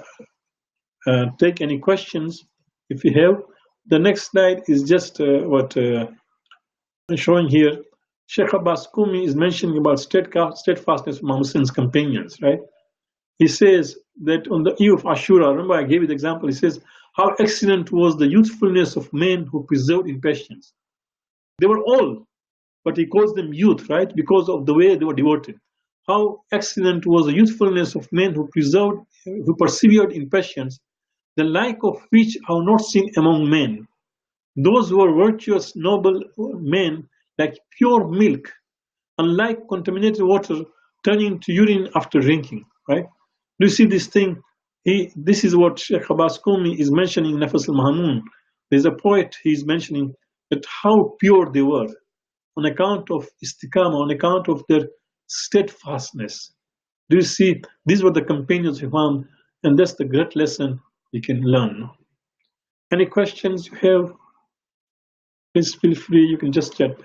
take any questions if you have. The next slide is just what I'm showing here. Sheikh Abbas Kumi is mentioning about steadfastness among Muslims' companions, right? He says that on the eve of Ashura, remember I gave you the example, he says, how excellent was the youthfulness of men who preserved in patience. They were old, but he calls them youth, right? Because of the way they were devoted. How excellent was the youthfulness of men who persevered in patience, the like of which I have not seen among men. Those who are virtuous, noble men, like pure milk, unlike contaminated water turning to urine after drinking, right? Do you see this thing? This is what Sheikh Abbas Kumi is mentioning in Nafas al-Mahamun. There's a poet, he's mentioning that how pure they were on account of istiqamah, on account of their steadfastness. Do you see? These were the companions of Imam, and that's the great lesson you can learn. Any questions you have? Please feel free, you can just chat.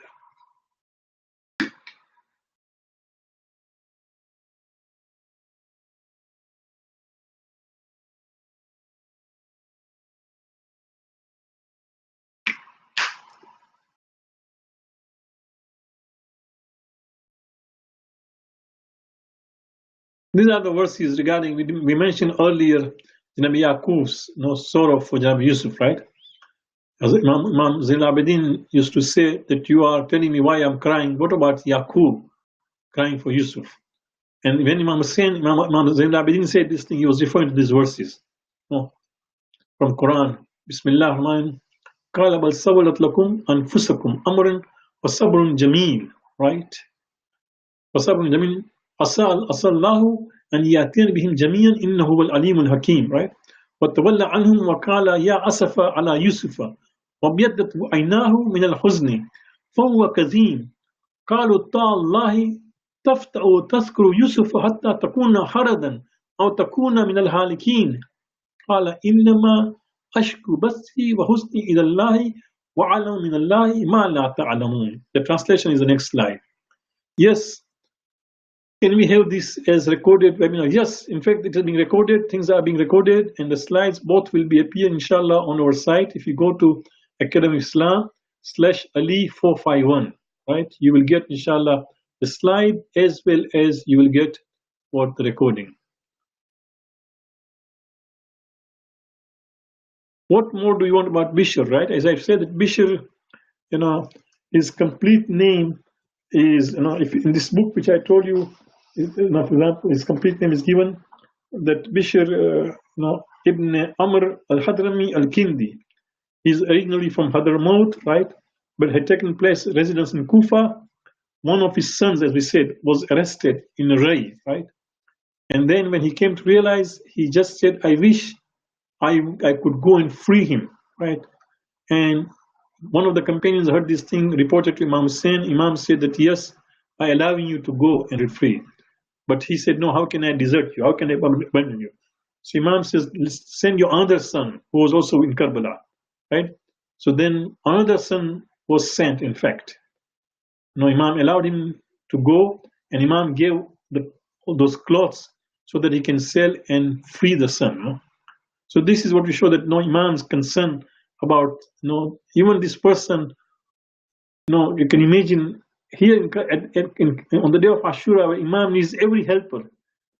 These are the verses regarding, we mentioned earlier, Nabi Yaqub's sorrow for Nabi Yusuf, right? As Imam Zain al-Abidin used to say that you are telling me why I'm crying. What about Yaqub crying for Yusuf? And when Imam Zain al-Abidin said this thing, he was referring to these verses from Quran. Bismillah ar-Rahman. قال بل سولت لكم أنفسكم أمرا وصبر جميل, right? وصبر جميل أسأل الله أن يأتين بهم جميعا إنه هو العليم الحكيم, right? وتولى عنهم وقال يا أسف على يوسف وابيضت عيناه من الحزن فهو كظيم قالوا تالله تفتأ تذكر يوسف حتى تكون حردا أو تكون من الهالكين قال إنما أشكو بثي وحزني إلى الله وأعلم من الله ما لا تعلمون. The translation is the next slide. Yes, can we have this as recorded webinar? Yes, in fact, it is being recorded. Things are being recorded, and the slides both will be appear, inshallah, on our site. If you go to Academy Islam/Ali451, right, you will get, inshallah, the slide as well as you will get what the recording. What more do you want about Bishr, right? As I've said, that Bishr, his complete name is, if in this book which I told you, for example, his complete name is given, that Bishr Ibn Amr al-Hadrami al-Kindi. He's originally from Hadramaut, right? But had taken place residence in Kufa. One of his sons, as we said, was arrested in Ray, right? And then when he came to realize, he just said, I wish I could go and free him, right? And one of the companions heard this thing, reported to Imam Hussein. Imam said that, yes, I allow you to go and be free. But he said, no, how can I desert you? How can I abandon you? So Imam says, let's send your other son, who was also in Karbala, right? So then another son was sent, in fact. Imam allowed him to go, and Imam gave those clothes so that he can sell and free the son. So this is what we show, that Imam's concern about, even this person, you can imagine here on the day of Ashura, where Imam needs every helper,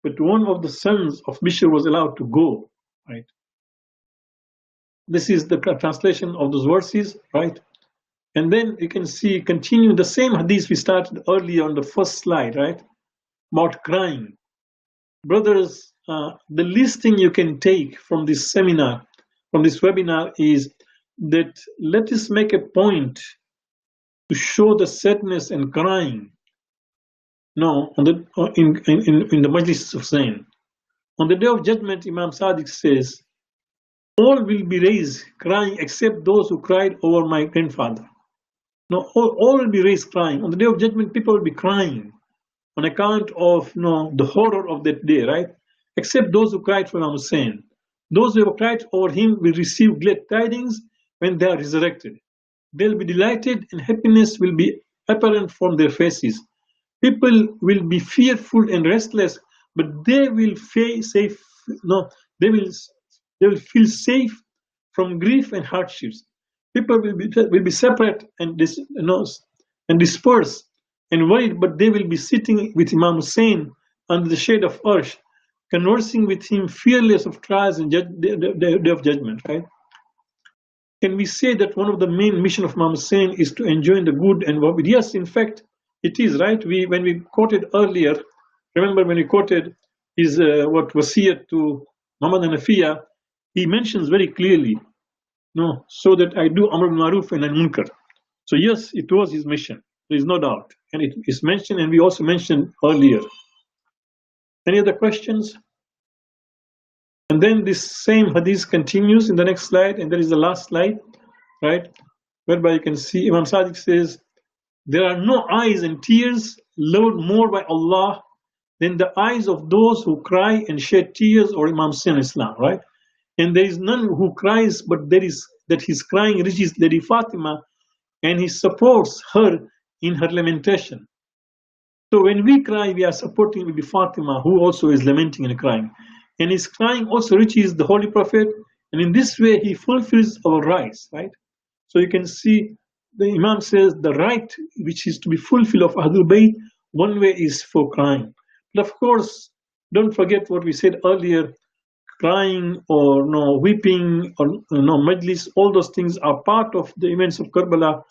but one of the sons of Bishr was allowed to go, right? This is the translation of those verses, right? And then you can see, continue the same hadith we started earlier on the first slide, right? About crying. Brothers, the least thing you can take from this seminar, from this webinar, is that let us make a point to show the sadness and crying. In the Majlis of Zain. On the day of judgment, Imam Sadiq says, all will be raised crying except those who cried over my grandfather. All will be raised crying. On the day of judgment, people will be crying on account of the horror of that day, right? Except those who cried for Imam Hussein. Those who have cried over him will receive glad tidings when they are resurrected. They'll be delighted and happiness will be apparent from their faces. People will be fearful and restless, but they will feel safe. They will feel safe from grief and hardships. People will be separate and dispersed and worried, but they will be sitting with Imam Hussein under the shade of Arsh, conversing with him, fearless of trials and the day of judgment, right? Can we say that one of the main mission of Imam Hussein is to enjoy the good and what? Yes, in fact, it is, right? When we quoted earlier, remember when we quoted his wasiyat to Muhammad Hanafiya, he mentions very clearly, so that I do Amr bil Maruf and Munkar. So yes, it was his mission. There is no doubt. And it is mentioned, and we also mentioned earlier. Any other questions? And then this same hadith continues in the next slide, and that is the last slide, right? Whereby you can see Imam Sadiq says, there are no eyes and tears loved more by Allah than the eyes of those who cry and shed tears over Imam Hussein Islam, right? And there is none who cries, but there is that his crying reaches Lady Fatima, and he supports her in her lamentation. So when we cry, we are supporting Bibi Fatima, who also is lamenting and crying. And his crying also reaches the Holy Prophet, and in this way he fulfills our rights, right? So you can see the Imam says the right which is to be fulfilled of Ahlul Bayt, one way is for crying. But of course, don't forget what we said earlier, crying or weeping or majlis, all those things are part of the events of Karbala,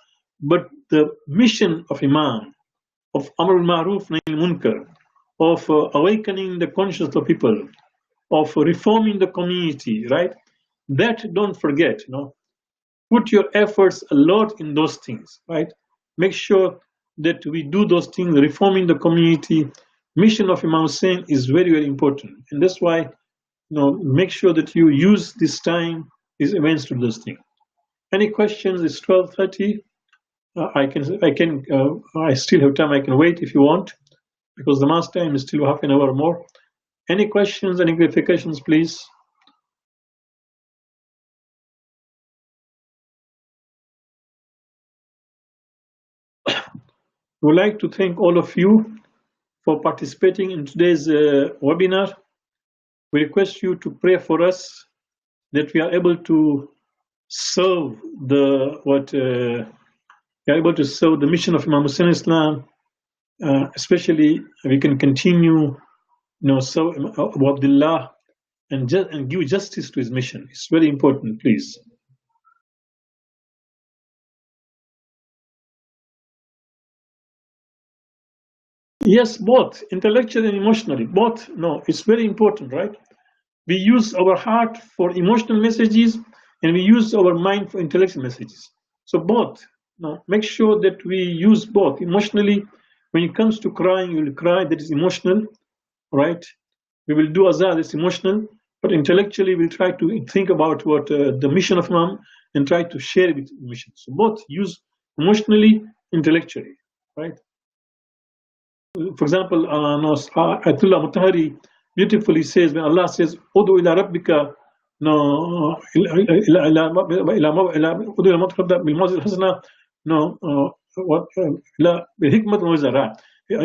but the mission of Imam, of Amr al-Ma'ruf Nahi al-Munkar, of awakening the conscience of people, of reforming the community, right? That don't forget, Put your efforts a lot in those things, right? Make sure that we do those things, reforming the community. Mission of Imam Hussein is very, very important. And that's why make sure that you use this time, these events to do this thing. Any questions? It's 12:30. I still have time. I can wait if you want, because the mass time is still half an hour more. Any questions, any clarifications, please? We would like to thank all of you for participating in today's webinar. We request you to pray for us that we are able to serve the mission of Imam Hussein Islam. Especially, we can continue, serve Abu Abdullah and give justice to his mission. It's very important, please. Yes, both intellectually and emotionally. Both. No, it's very important, right? We use our heart for emotional messages, and we use our mind for intellectual messages. So both. Now, make sure that we use both. Emotionally, when it comes to crying, you will cry. That is emotional, right? We will do azar. That's emotional. But intellectually, we'll try to think about what the mission of Imam and try to share it with the mission. So both use emotionally, intellectually, right? For example, Ayatollah Mutahari beautifully says, when Allah says, "Udu ila rabbika,"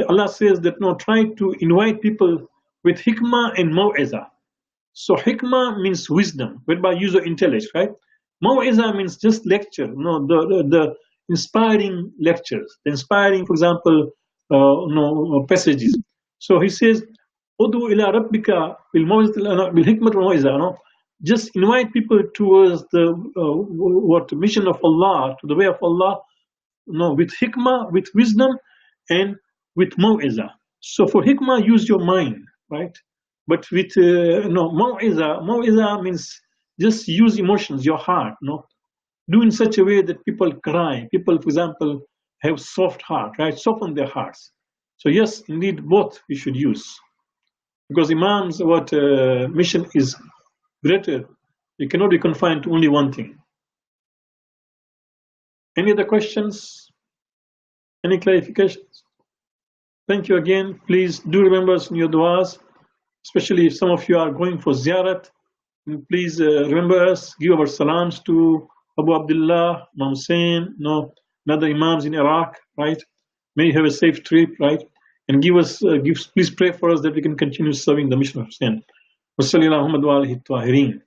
Allah says that try to invite people with hikmah and maw'izah. So hikmah means wisdom, whereby use of intellect, right? Maw'izah means just lecture, the inspiring lectures, the inspiring, for example, passages. So he says, "Udu ila rabbika bil hikmat wal maw'izah." Just invite people towards the mission of Allah, to the way of Allah, with hikmah, with wisdom, and with maw'izah. So for hikmah, use your mind, right? But with maw'izah means just use emotions, your heart, do in such a way that people cry. People, for example, have soft heart, right? Soften their hearts. So yes, indeed, both we should use, because Imam's mission is greater. It cannot be confined to only one thing. Any other questions? Any clarifications? Thank you again. Please do remember us in your du'as, especially if some of you are going for ziyarat. Please remember us, give our salams to Abu Abdullah, Imam Hussein, other Imams in Iraq, right? May you have a safe trip, right? And please pray for us that we can continue serving the mission of Hussein. Wa sallallahu alaihi wa alihi tahirin.